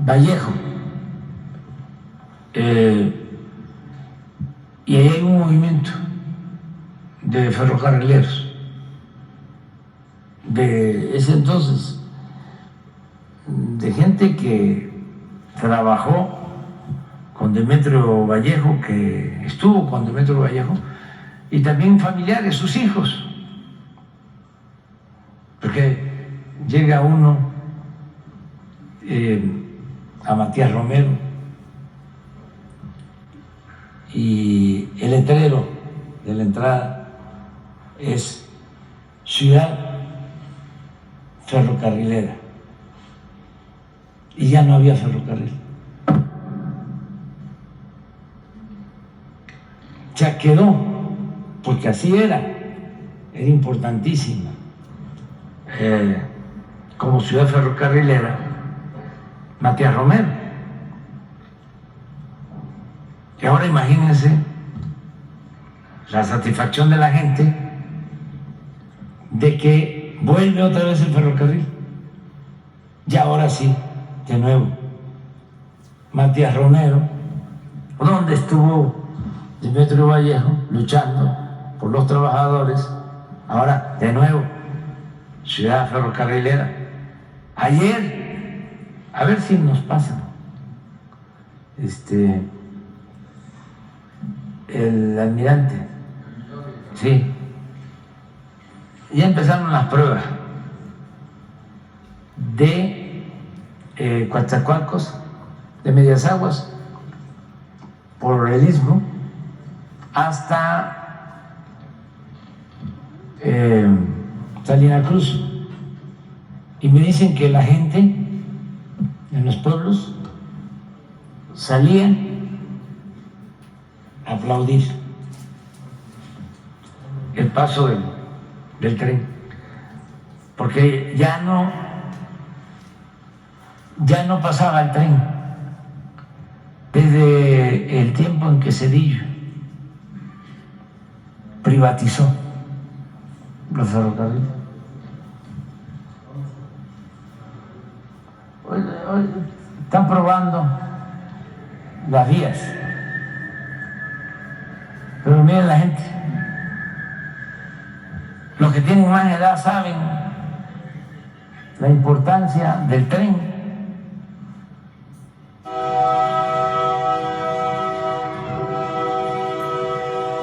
Vallejo, y ahí hay un movimiento de ferrocarrileros de ese entonces, de gente que trabajó con Demetrio Vallejo, que estuvo con Demetrio Vallejo, y también familiares, sus hijos, porque llega uno a Matías Romero y el letrero de la entrada es Ciudad Ferrocarrilera, y ya no había ferrocarril. Ya quedó, porque así era importantísima como ciudad ferrocarrilera Matías Romero. Y ahora imagínense la satisfacción de la gente de que vuelve otra vez el ferrocarril. Y ahora sí, de nuevo, Matías Romero, donde estuvo Demetrio Vallejo luchando por los trabajadores, ahora de nuevo, ciudad ferrocarrilera. Ayer, a ver si nos pasa, el almirante, sí, ya empezaron las pruebas de Coatzacoalcos, de Medias Aguas, por el Istmo, hasta Salina Cruz. Y me dicen que la gente en los pueblos salía a aplaudir el paso del tren, porque ya no pasaba el tren desde el tiempo en que Zedillo privatizó los ferrocarriles. Hoy están probando las vías, pero miren la gente, los que tienen más edad saben la importancia del tren.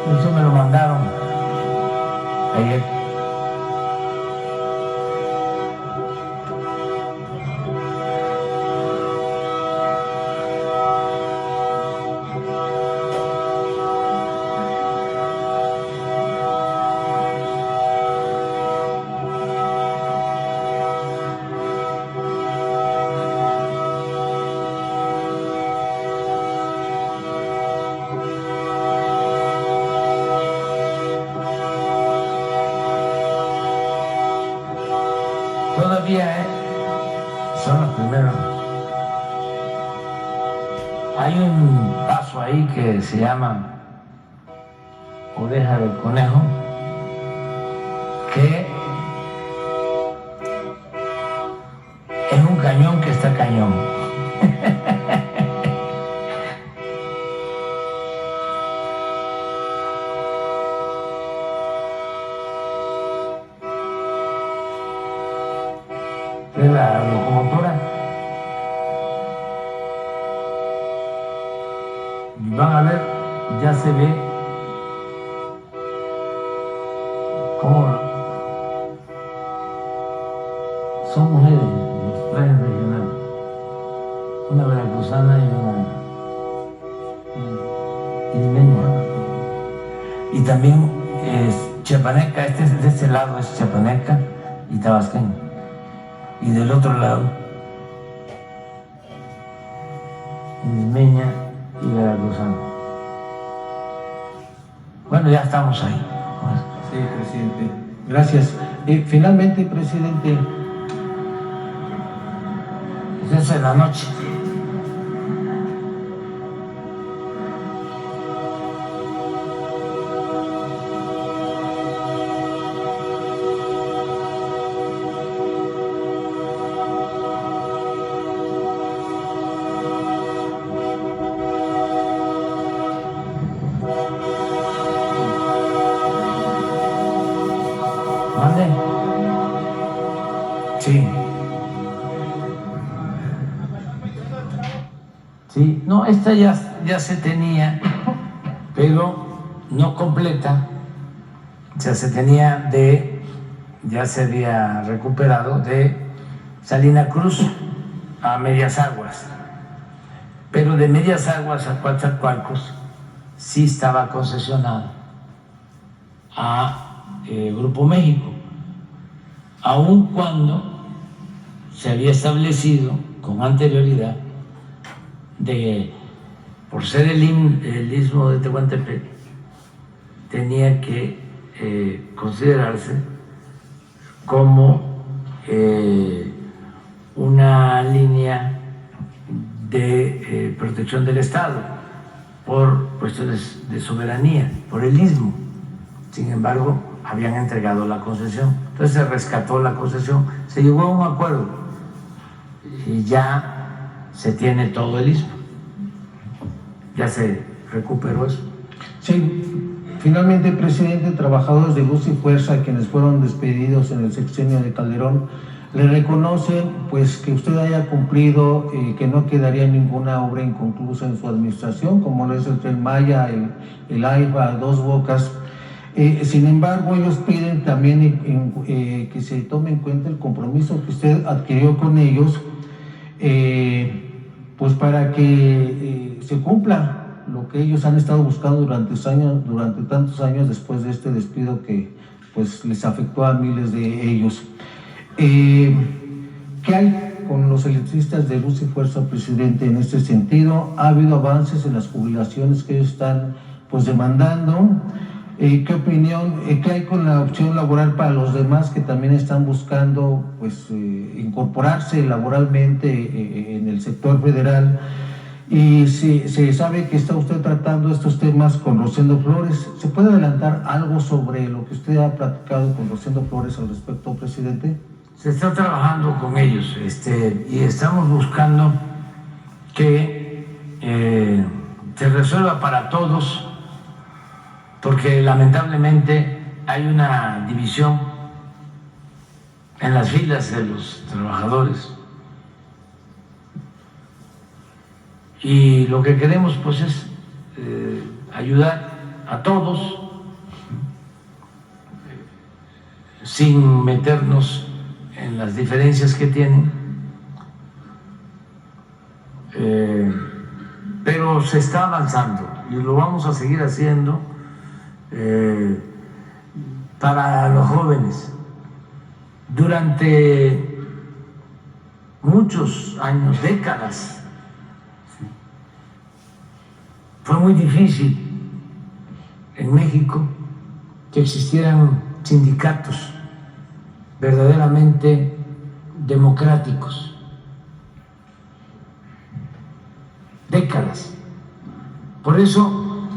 Eso me lo mandaron ayer. Todavía son los primeros. Hay un paso ahí que se llama Oreja del Conejo, que es un cañón que está cañón. De la locomotora. Van a ver, ya se ve cómo son mujeres los trajes regionales, una veracruzana y una limeña, y también chiapaneca. De este lado es chiapaneca y tabasqueña, y del otro lado limeña y veracruzana. Bueno, ya estamos ahí. Sí, presidente. Gracias. Finalmente, presidente. Pues eso en la noche. ¿Mande? Sí. Sí, no, esta ya se tenía, pero no completa. O sea, se tenía ya se había recuperado de Salina Cruz a Medias Aguas. Pero de Medias Aguas a Coatzacoalcos sí estaba concesionado a Grupo México, aun cuando se había establecido con anterioridad por ser el istmo de Tehuantepec, tenía que considerarse como una línea de protección del Estado por cuestiones de soberanía, por el istmo. Sin embargo, habían entregado la concesión. Entonces se rescató la concesión, se llegó a un acuerdo y ya se tiene todo el istmo. Ya se recuperó eso. Sí, finalmente, presidente, trabajadores de Luz y Fuerza, quienes fueron despedidos en el sexenio de Calderón, le reconocen pues que usted haya cumplido, que no quedaría ninguna obra inconclusa en su administración, como lo es el Tren Maya, el AIFA, Dos Bocas. Sin embargo, ellos piden también que se tome en cuenta el compromiso que usted adquirió con ellos, pues para que se cumpla lo que ellos han estado buscando durante tantos años después de este despido que pues les afectó a miles de ellos. ¿Qué hay con los electricistas de Luz y Fuerza, presidente, en este sentido? ¿Ha habido avances en las jubilaciones que ellos están pues demandando? ¿Qué opinión, qué hay con la opción laboral para los demás que también están buscando pues incorporarse laboralmente en el sector federal? Y si se sabe que está usted tratando estos temas con Rosendo Flores, ¿se puede adelantar algo sobre lo que usted ha platicado con Rosendo Flores al respecto, presidente? Se está trabajando con ellos y estamos buscando que se resuelva para todos, porque lamentablemente hay una división en las filas de los trabajadores. Y lo que queremos pues es ayudar a todos sin meternos en las diferencias que tienen, pero se está avanzando y lo vamos a seguir haciendo para los jóvenes. Durante muchos años, décadas, fue muy difícil en México que existieran sindicatos verdaderamente democráticos. Décadas. Por eso,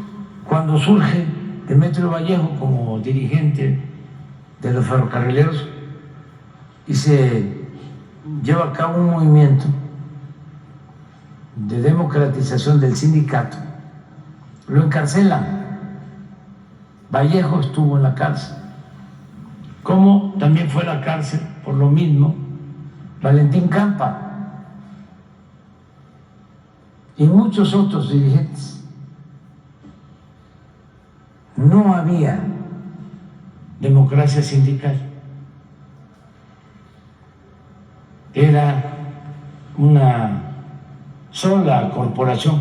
cuando surge Demetrio Vallejo como dirigente de los ferrocarrileros y se lleva a cabo un movimiento de democratización del sindicato, lo encarcelan. Vallejo estuvo en la cárcel, como también fue a la cárcel por lo mismo Valentín Campa y muchos otros dirigentes. No había democracia sindical, era una sola corporación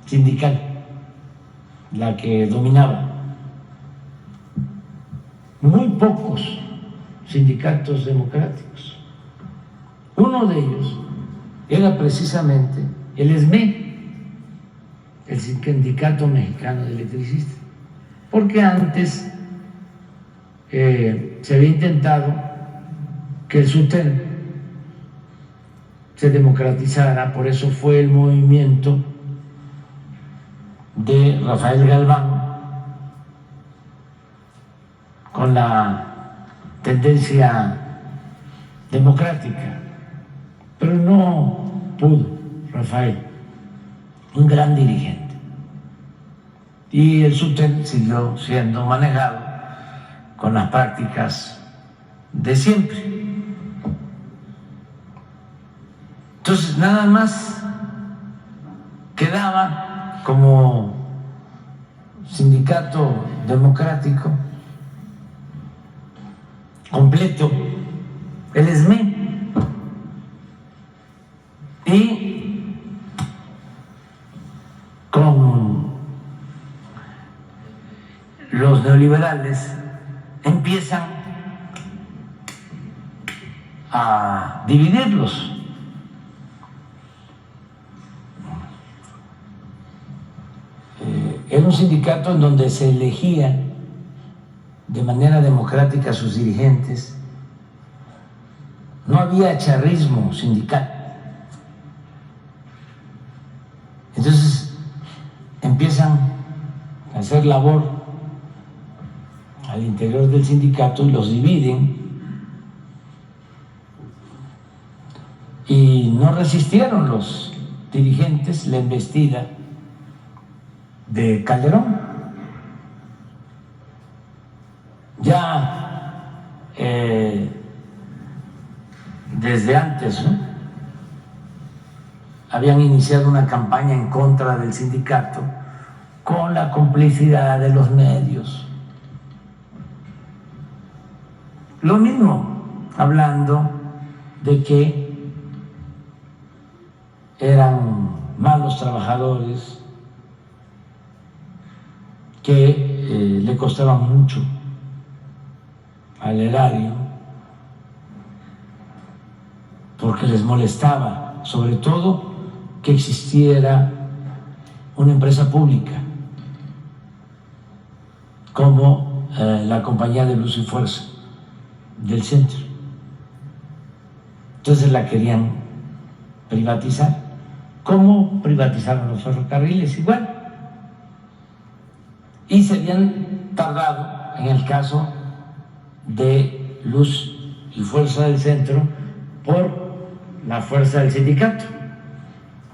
sindical la que dominaba. Muy pocos sindicatos democráticos. Uno de ellos era precisamente el SME, el Sindicato Mexicano de Electricistas, porque antes se había intentado que el SUTEN se democratizara, por eso fue el movimiento de Rafael Galván, con la tendencia democrática, pero no pudo Rafael, un gran dirigente, y el SUTEN siguió siendo manejado con las prácticas de siempre. Entonces nada más quedaba como sindicato democrático completo el SME, y con los neoliberales empiezan a dividirlos. Era un sindicato en donde se elegía de manera democrática a sus dirigentes. No había charrismo sindical. Entonces empiezan a hacer labor al interior del sindicato y los dividen, y no resistieron los dirigentes la embestida de Calderón. Ya desde antes, ¿no?, habían iniciado una campaña en contra del sindicato con la complicidad de los medios lo mismo, hablando de que eran malos trabajadores, que le costaban mucho al erario, porque les molestaba, sobre todo, que existiera una empresa pública como la Compañía de Luz y Fuerza del centro. Entonces la querían privatizar. ¿Cómo privatizaron los ferrocarriles? Igual. Y se habían tardado en el caso de Luz y Fuerza del centro por la fuerza del sindicato.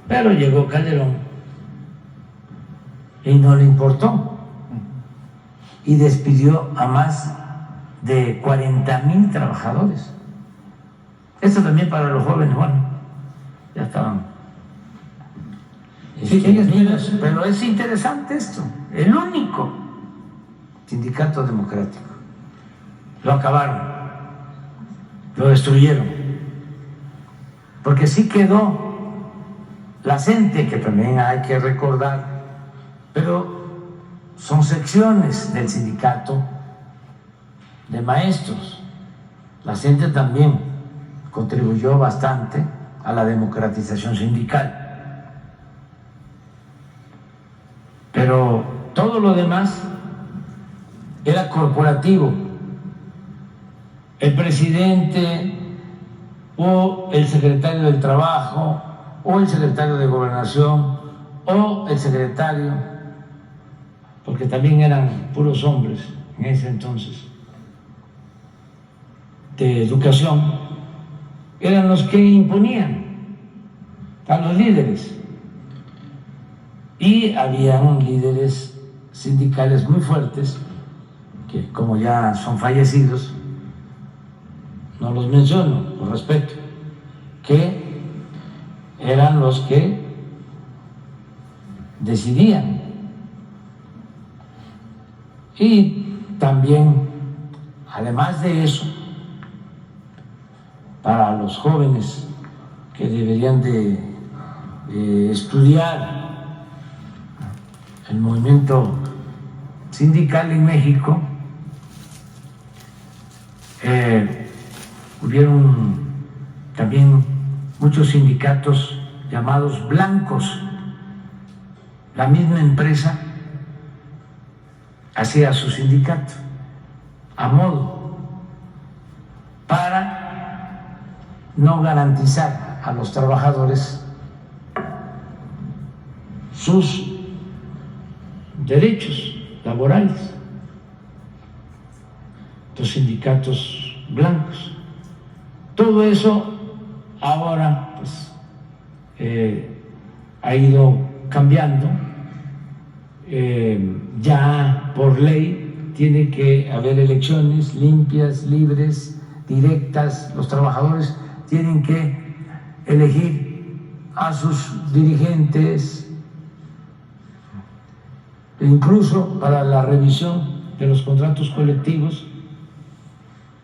Pero llegó Calderón y no le importó y despidió a más de 40,000 trabajadores. Esto también para los jóvenes, bueno, ya estaban niños, pero es interesante esto. El único sindicato democrático. Lo acabaron, lo destruyeron, porque sí quedó la CENTE, que también hay que recordar, pero son secciones del sindicato de maestros. La CENTE también contribuyó bastante a la democratización sindical. Pero todo lo demás era corporativo. El presidente o el secretario del Trabajo o el secretario de Gobernación o el secretario, porque también eran puros hombres en ese entonces, de Educación, eran los que imponían a los líderes. Y habían líderes sindicales muy fuertes, que como ya son fallecidos, no los menciono por respeto, que eran los que decidían. Y también, además de eso, para los jóvenes que deberían de estudiar el movimiento sindical en México, hubieron también muchos sindicatos llamados blancos. La misma empresa hacía su sindicato a modo para no garantizar a los trabajadores sus derechos laborales, los sindicatos blancos. Todo eso ahora pues ha ido cambiando. Ya por ley tiene que haber elecciones limpias, libres, directas. Los trabajadores tienen que elegir a sus dirigentes. Incluso para la revisión de los contratos colectivos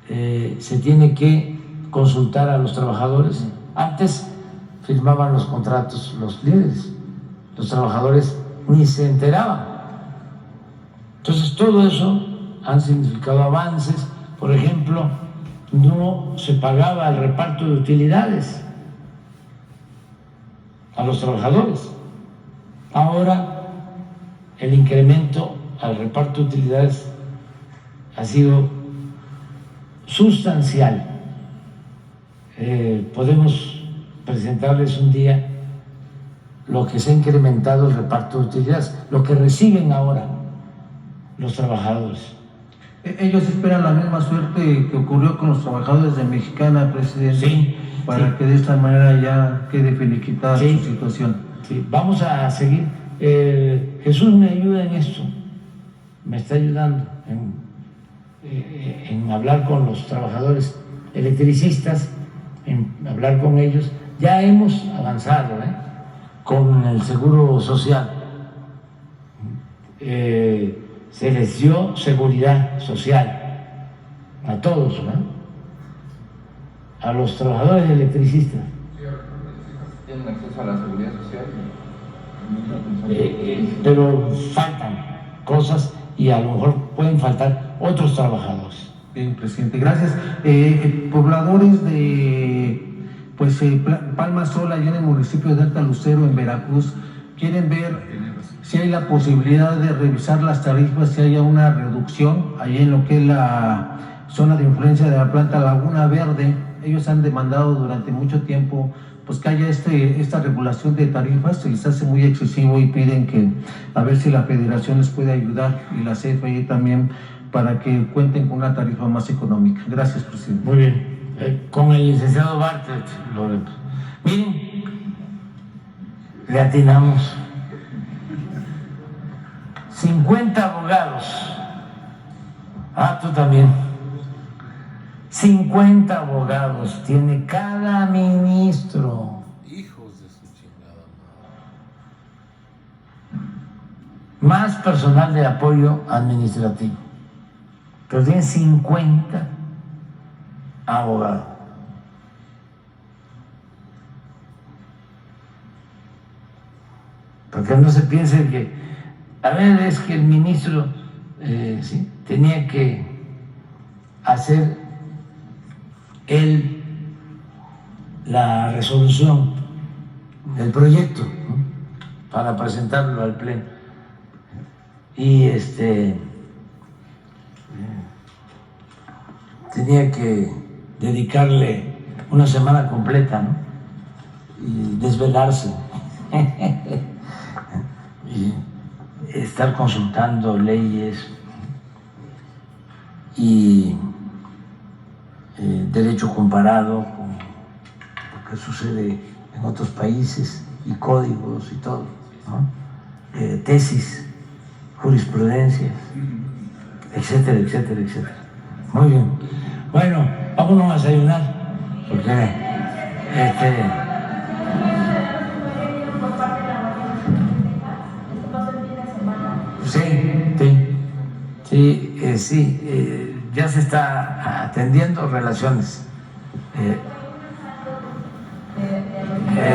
se tiene que consultar a los trabajadores. Antes firmaban los contratos los líderes, los trabajadores ni se enteraban. Entonces todo eso han significado avances. Por ejemplo, no se pagaba el reparto de utilidades a los trabajadores. Ahora el incremento al reparto de utilidades ha sido sustancial. Podemos presentarles un día lo que se ha incrementado el reparto de utilidades, lo que reciben ahora los trabajadores. Ellos esperan la misma suerte que ocurrió con los trabajadores de Mexicana, presidente, Sí, para sí. que de esta manera ya quede finiquitada Sí. su situación. Sí, vamos a seguir. Jesús me ayuda en esto, me está ayudando en hablar con los trabajadores electricistas, en hablar con ellos. Ya hemos avanzado con el seguro social. Se les dio seguridad social a todos, ¿no? A los trabajadores electricistas. ¿Tienen acceso a la seguridad social? Pero faltan cosas y a lo mejor pueden faltar otros trabajadores. Bien, presidente, gracias. Pobladores de Palma Sola, allá en el municipio de Alta Lucero, en Veracruz, quieren ver si hay la posibilidad de revisar las tarifas, si haya una reducción ahí en lo que es la zona de influencia de la planta Laguna Verde. Ellos han demandado durante mucho tiempo pues que haya esta regulación de tarifas, se les hace muy excesivo y piden que a ver si la federación les puede ayudar y la CFE también para que cuenten con una tarifa más económica. Gracias, presidente. Muy bien. Con el licenciado Bartlett, Loreto. Miren, le atinamos. 50 abogados. Ah, tú también. 50 abogados tiene cada ministro. Hijos de su chingada madre. Más personal de apoyo administrativo. Pero tienen 50 abogados. Porque no se piense que, a ver, es que el ministro ¿sí? tenía que hacer él la resolución del proyecto, ¿no? Para presentarlo al pleno. Y tenía que dedicarle una semana completa, ¿no? Y desvelarse y estar consultando leyes y derecho comparado con lo que sucede en otros países y códigos y todo, ¿no? Tesis, jurisprudencia, etcétera, etcétera, etcétera. Muy bien. Bueno, vámonos a desayunar, porque sí, ya se está atendiendo relaciones.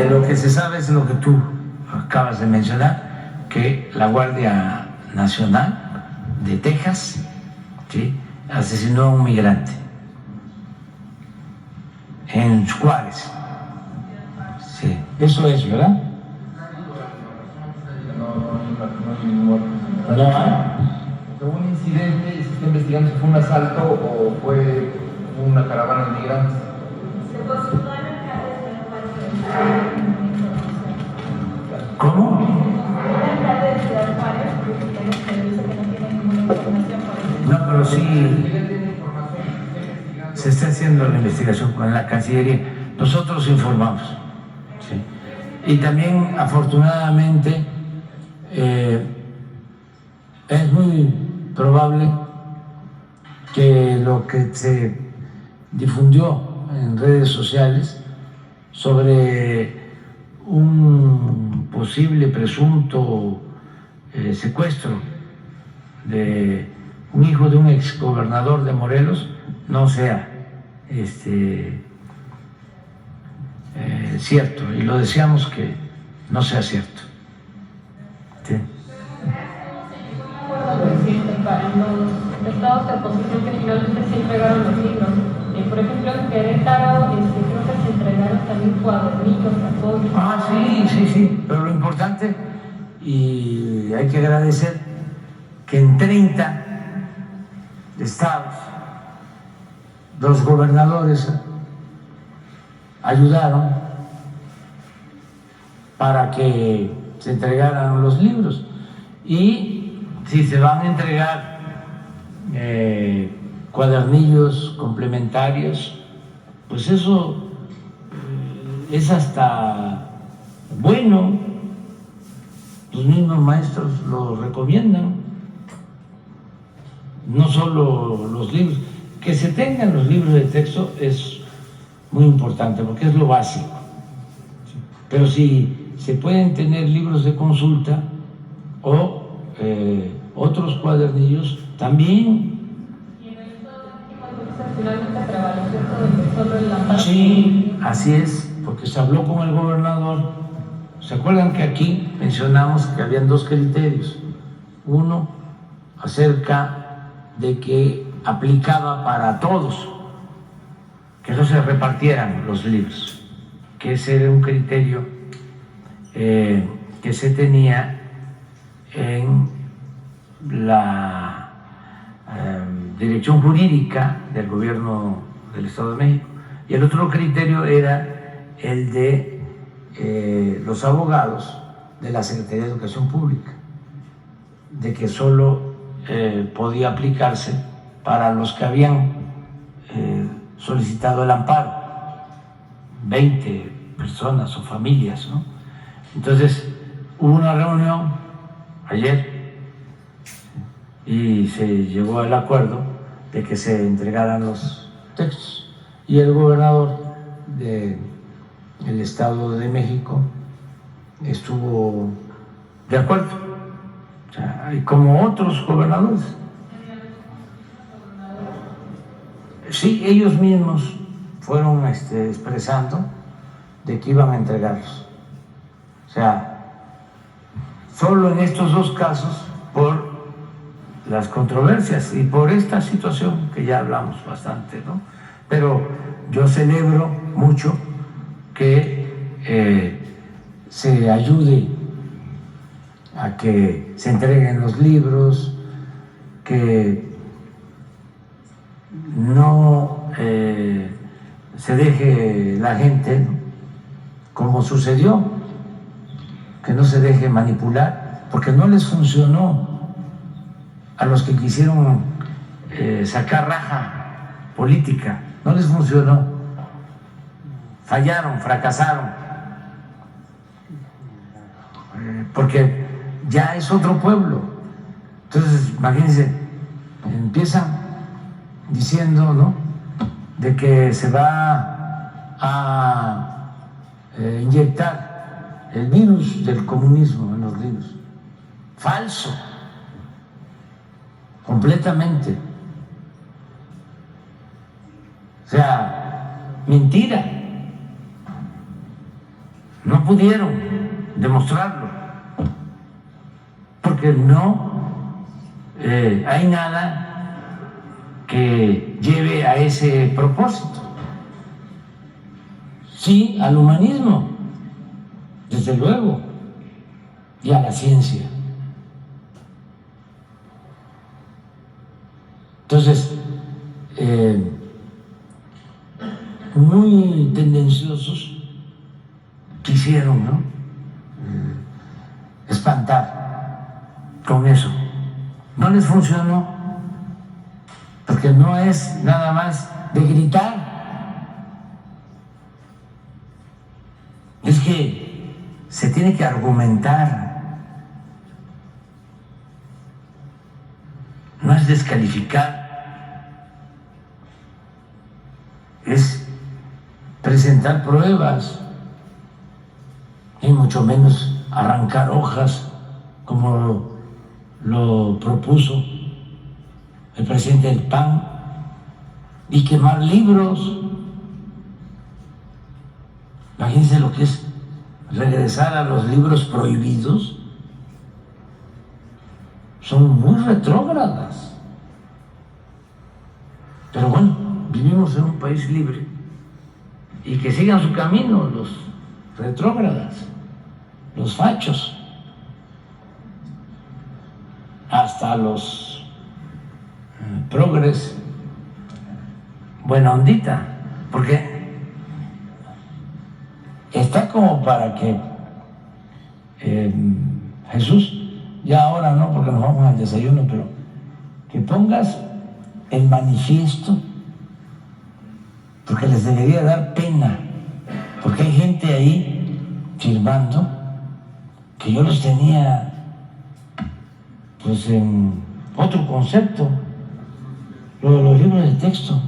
Lo que se sabe es lo que tú acabas de mencionar, que la Guardia Nacional de Texas, ¿sí?, asesinó a un migrante en Juárez. Sí, eso es, ¿verdad? No hay. ¿Fue un incidente y se está investigando si fue un asalto o fue una caravana de migrantes? ¿Cómo? No, pero sí se está haciendo la investigación con la Cancillería. Nosotros informamos. ¿Sí? Y también, afortunadamente, es muy probable que lo que se difundió en redes sociales sobre un posible presunto secuestro de un hijo de un exgobernador de Morelos no sea cierto, y lo deseamos que no sea cierto. ¿Sí? Para los estados de oposición que finalmente se entregaron los libros. Por ejemplo, en Querétaro creo que se entregaron también cuadernillos a todos. Ah, sí, pero lo importante, y hay que agradecer, que en 30 estados los gobernadores ayudaron para que se entregaran los libros. Y si se van a entregar cuadernillos complementarios, pues eso es hasta bueno. Los mismos maestros lo recomiendan. No solo los libros, que se tengan los libros de texto es muy importante porque es lo básico. Pero si se pueden tener libros de consulta o otros cuadernillos también. Y en el Estado de México, entonces, finalmente prevaleció esto de que solo el amparo. Sí, así es, porque se habló con el gobernador. ¿Se acuerdan que aquí mencionamos que habían dos criterios? Uno, acerca de que aplicaba para todos, que no se repartieran los libros, que ese era un criterio que se tenía en la dirección jurídica del gobierno del Estado de México, y el otro criterio era el de los abogados de la Secretaría de Educación Pública, de que solo podía aplicarse para los que habían solicitado el amparo, 20 personas o familias, ¿no? Entonces hubo una reunión ayer y se llegó al acuerdo de que se entregaran los textos, y el gobernador del Estado de México estuvo de acuerdo, o sea, y como otros gobernadores. Sí, ellos mismos fueron expresando de que iban a entregarlos. O sea, solo en estos dos casos, por las controversias y por esta situación que ya hablamos bastante, ¿no? Pero yo celebro mucho que se ayude a que se entreguen los libros, que no se deje la gente, ¿no?, como sucedió, que no se deje manipular, porque no les funcionó a los que quisieron sacar raja política, no les funcionó, fallaron, fracasaron, porque ya es otro pueblo. Entonces, imagínense, empiezan diciendo, ¿no?, de que se va a inyectar el virus del comunismo en los libros. Falso, completamente. O sea, mentira. No pudieron demostrarlo, porque no hay nada que lleve a ese propósito. Sí, al humanismo, desde luego, y a la ciencia. Entonces, muy tendenciosos quisieron, ¿no?, espantar con eso. No les funcionó, porque no es nada más de gritar. Es que se tiene que argumentar, no es descalificar, es presentar pruebas, y mucho menos arrancar hojas como lo propuso el presidente del PAN, y quemar libros. Imagínense lo que es regresar a los libros prohibidos. Son muy retrógradas. Pero bueno, vivimos en un país libre, y que sigan su camino los retrógradas, los fachos, hasta los progres buena ondita, porque está como para que Jesús, ya ahora no, porque nos vamos al desayuno, pero que pongas el manifiesto, porque les debería dar pena, porque hay gente ahí firmando que yo los tenía pues en otro concepto, lo de los libros de texto,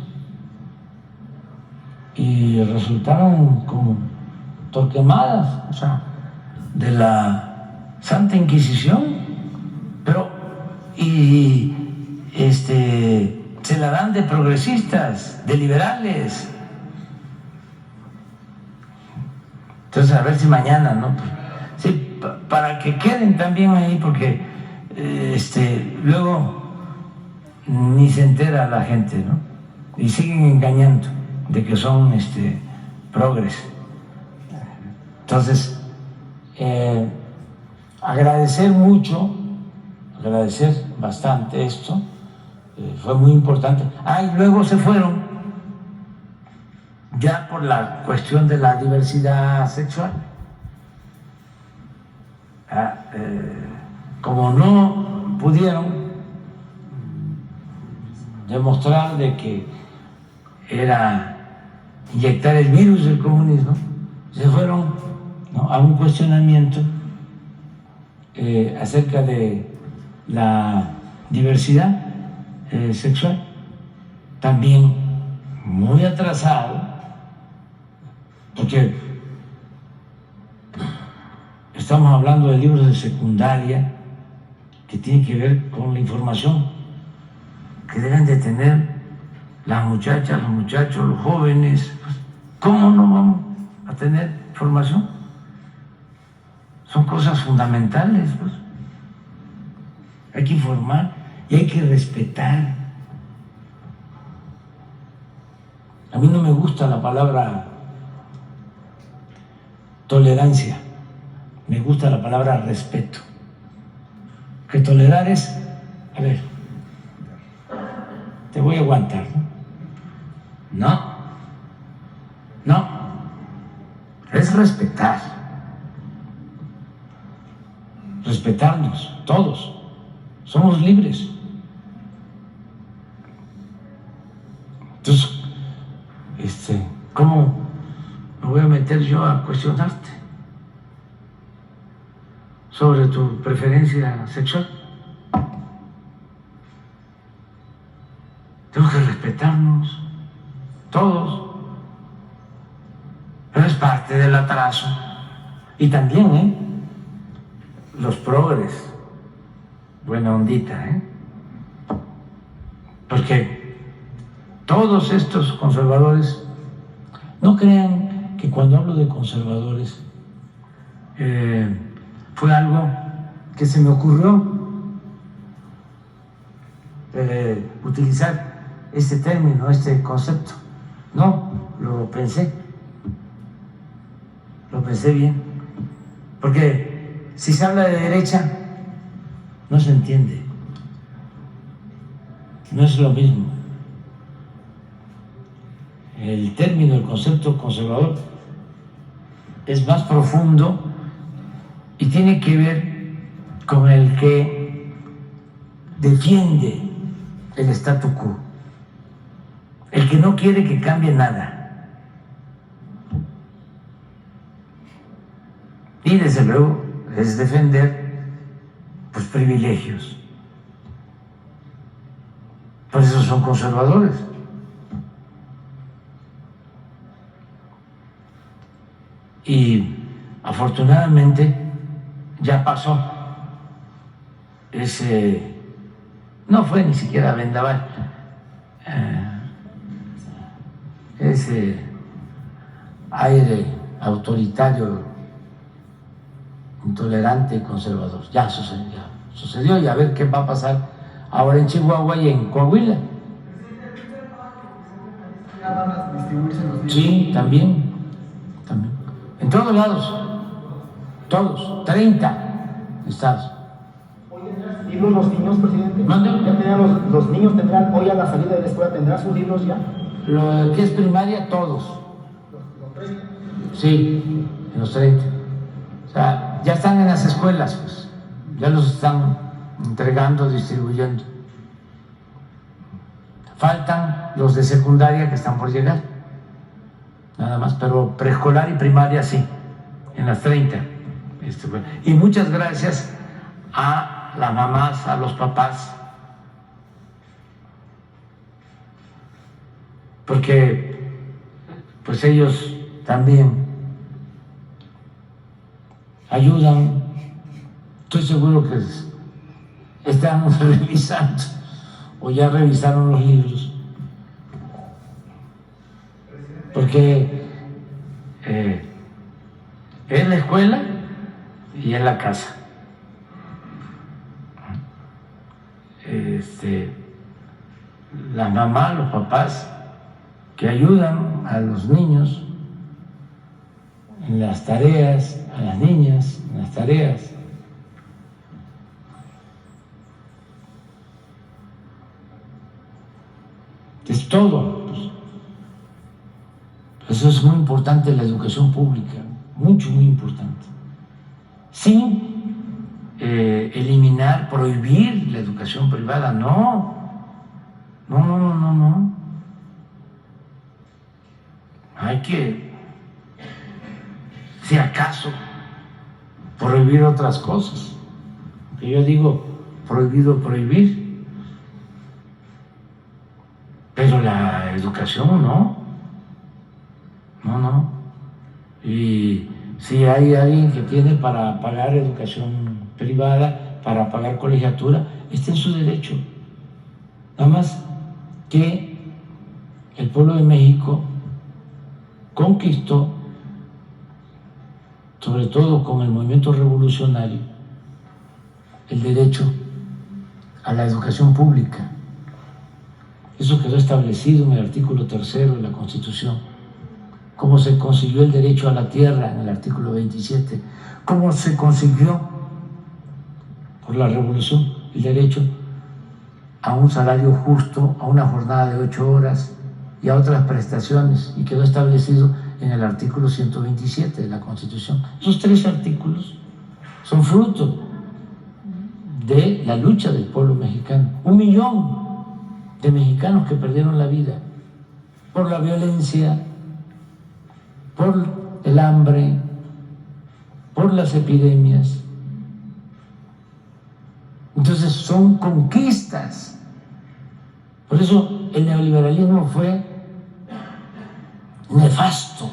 y resultaron como torquemadas, o sea, de la Santa Inquisición, pero se la dan de progresistas, de liberales. Entonces, a ver si mañana, ¿no? Sí, para que queden también ahí, porque luego ni se entera la gente, ¿no? Y siguen engañando de que son progres. Entonces, agradecer mucho, agradecer bastante esto, fue muy importante. Y luego se fueron ya por la cuestión de la diversidad sexual. Como no pudieron demostrar de que era inyectar el virus del comunismo, se fueron, ¿no?, a un cuestionamiento acerca de la diversidad sexual, también muy atrasado, porque estamos hablando de libros de secundaria que tienen que ver con la información que deben de tener las muchachas, los muchachos, los jóvenes. ¿Cómo no vamos a tener formación? Son cosas fundamentales, pues. Hay que informar y hay que respetar. A mí no me gusta la palabra tolerancia, me gusta la palabra respeto. Que tolerar es, a ver, te voy a aguantar, ¿no? No, es respetar, respetarnos, todos, somos libres. Entonces, ¿cómo me voy a meter yo a cuestionarte sobre tu preferencia sexual? Tenemos que respetarnos todos, pero es parte del atraso. Y también los progres, buena ondita, porque todos estos conservadores, no crean que cuando hablo de conservadores fue algo que se me ocurrió utilizar este término, este concepto. No, lo pensé bien, porque si se habla de derecha no se entiende, no es lo mismo. El término, el concepto conservador es más profundo y tiene que ver con el que defiende el statu quo, el que no quiere que cambie nada. Y desde luego es defender pues privilegios. Por eso son conservadores. Y afortunadamente ya pasó ese, no fue ni siquiera vendaval, ese aire autoritario, intolerante y conservador. Ya sucedió y a ver qué va a pasar ahora en Chihuahua y en Coahuila. Sí, también. En todos lados, todos, 30 estados. ¿Hoy tendrán sus libros los niños, presidente? ¿Mande? ¿Ya tendrán los niños tendrán hoy a la salida de la escuela, tendrán sus libros ya? Lo que es primaria, todos. ¿Los 30? Sí, en los 30. O sea, ya están en las escuelas, pues. Ya los están entregando, distribuyendo. Faltan los de secundaria que están por llegar. Nada más, pero preescolar y primaria sí, en las 30. Y muchas gracias a las mamás, a los papás, porque pues ellos también ayudan. Estoy seguro que están revisando o ya revisaron los libros, porque es la escuela y es la casa. Las mamás, los papás que ayudan a los niños en las tareas, a las niñas en las tareas. Es todo. Eso es muy importante, la educación pública, muy importante. Sin eliminar, prohibir la educación privada, no. Hay que, si acaso, prohibir otras cosas. Que yo digo, prohibido prohibir, pero la educación no. Y si hay alguien que tiene para pagar educación privada, para pagar colegiatura, está en su derecho. Nada más que el pueblo de México conquistó, sobre todo con el movimiento revolucionario, el derecho a la educación pública. Eso quedó establecido en el artículo 3 de la Constitución. Cómo se consiguió el derecho a la tierra en el artículo 27, cómo se consiguió por la revolución el derecho a un salario justo, a una jornada de 8 horas y a otras prestaciones, y quedó establecido en el artículo 127 de la Constitución. Esos 3 artículos son fruto de la lucha del pueblo mexicano. 1 millón de mexicanos que perdieron la vida por la violencia, por el hambre, por las epidemias. Entonces son conquistas. Por eso el neoliberalismo fue nefasto,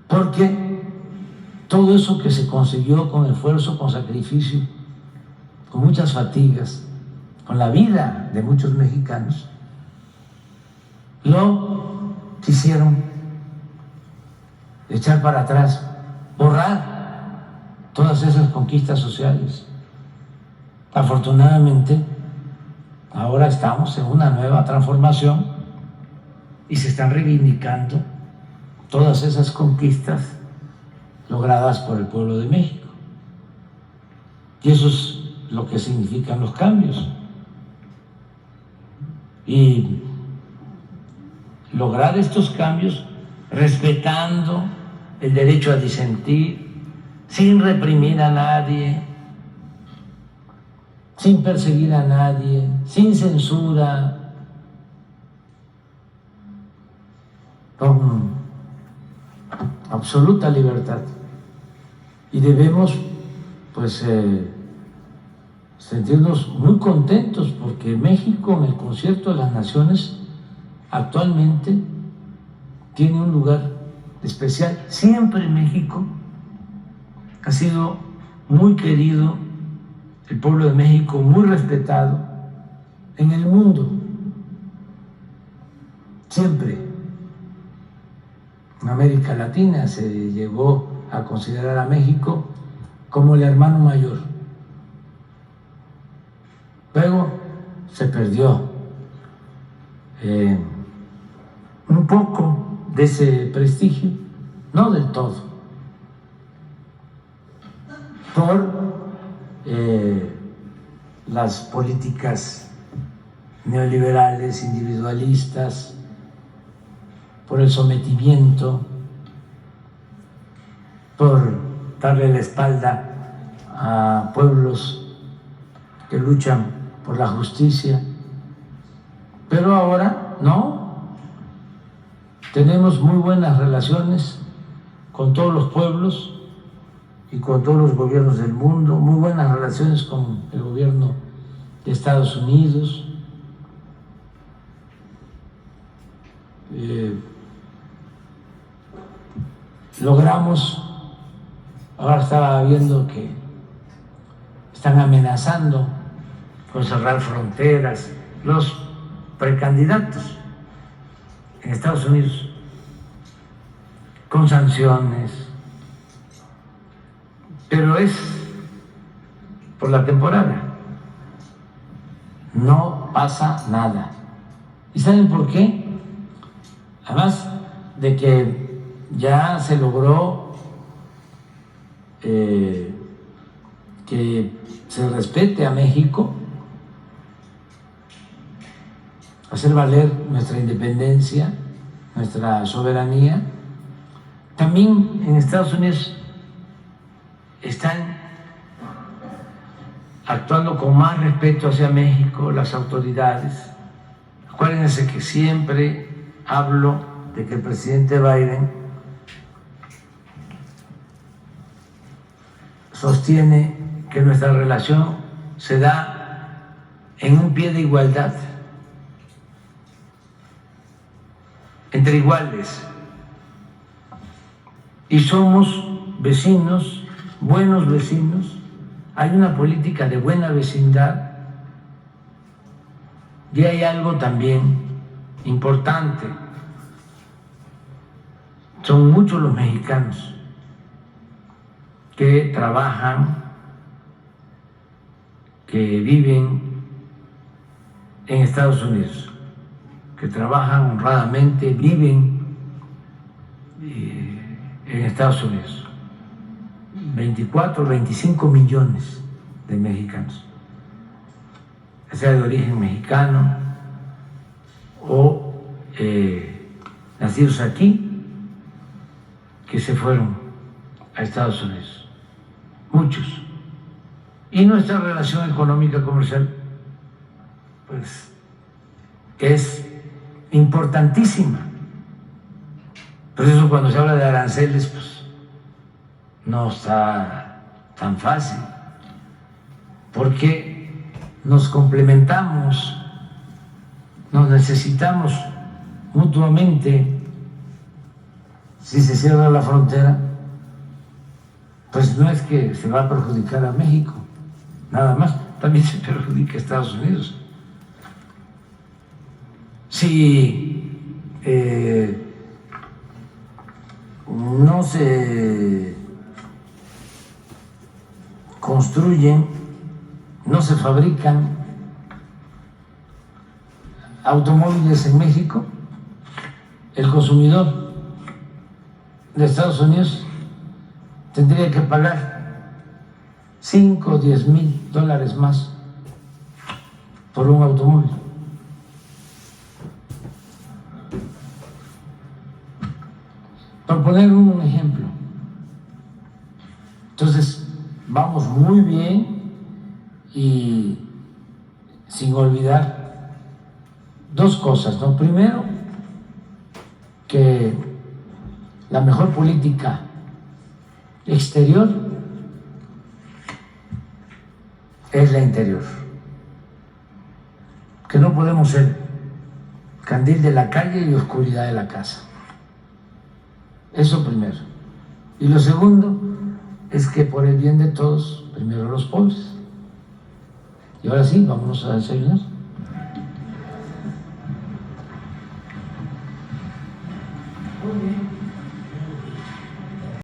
porque todo eso que se consiguió con esfuerzo, con sacrificio, con muchas fatigas, con la vida de muchos mexicanos, lo quisieron echar para atrás, borrar todas esas conquistas sociales. Afortunadamente, ahora estamos en una nueva transformación y se están reivindicando todas esas conquistas logradas por el pueblo de México. Y eso es lo que significan los cambios. Y lograr estos cambios respetando el derecho a disentir, sin reprimir a nadie, sin perseguir a nadie, sin censura, con absoluta libertad. Y debemos, pues, sentirnos muy contentos porque México en el Concierto de las Naciones actualmente tiene un lugar especial. Siempre México ha sido muy querido, el pueblo de México muy respetado en el mundo. Siempre. En América Latina se llegó a considerar a México como el hermano mayor. Luego se perdió un poco de ese prestigio, no del todo, por las políticas neoliberales, individualistas, por el sometimiento, por darle la espalda a pueblos que luchan por la justicia. Pero ahora no. Tenemos muy buenas relaciones con todos los pueblos y con todos los gobiernos del mundo, muy buenas relaciones con el gobierno de Estados Unidos. Logramos, ahora estaba viendo que están amenazando con cerrar fronteras, los precandidatos en Estados Unidos, con sanciones, pero es por la temporada, no pasa nada. ¿Y saben por qué? Además de que ya se logró que se respete a México, hacer valer nuestra independencia, nuestra soberanía. También en Estados Unidos están actuando con más respeto hacia México las autoridades. Acuérdense que siempre hablo de que el presidente Biden sostiene que nuestra relación se da en un pie de igualdad, entre iguales, y somos vecinos, buenos vecinos. Hay una política de buena vecindad. Y hay algo también importante: son muchos los mexicanos que trabajan, que viven en Estados Unidos, que trabajan honradamente, viven en Estados Unidos. 24, 25 millones de mexicanos, sea de origen mexicano o nacidos aquí, que se fueron a Estados Unidos, muchos. Y nuestra relación económica comercial, pues, es importantísima. Por eso cuando se habla de aranceles, pues no está tan fácil, porque nos complementamos, nos necesitamos mutuamente. Si se cierra la frontera, pues no es que se va a perjudicar a México, nada más, también se perjudica a Estados Unidos. Si no se construyen, no se fabrican automóviles en México, el consumidor de Estados Unidos tendría que pagar 5 o 10 mil dólares más por un automóvil. Por poner un ejemplo. Entonces, vamos muy bien, y sin olvidar dos cosas, ¿no? Primero, que la mejor política exterior es la interior, que no podemos ser candil de la calle y oscuridad de la casa. Eso primero. Y lo segundo es que por el bien de todos, primero los pobres. Y ahora sí, vámonos a desayunar.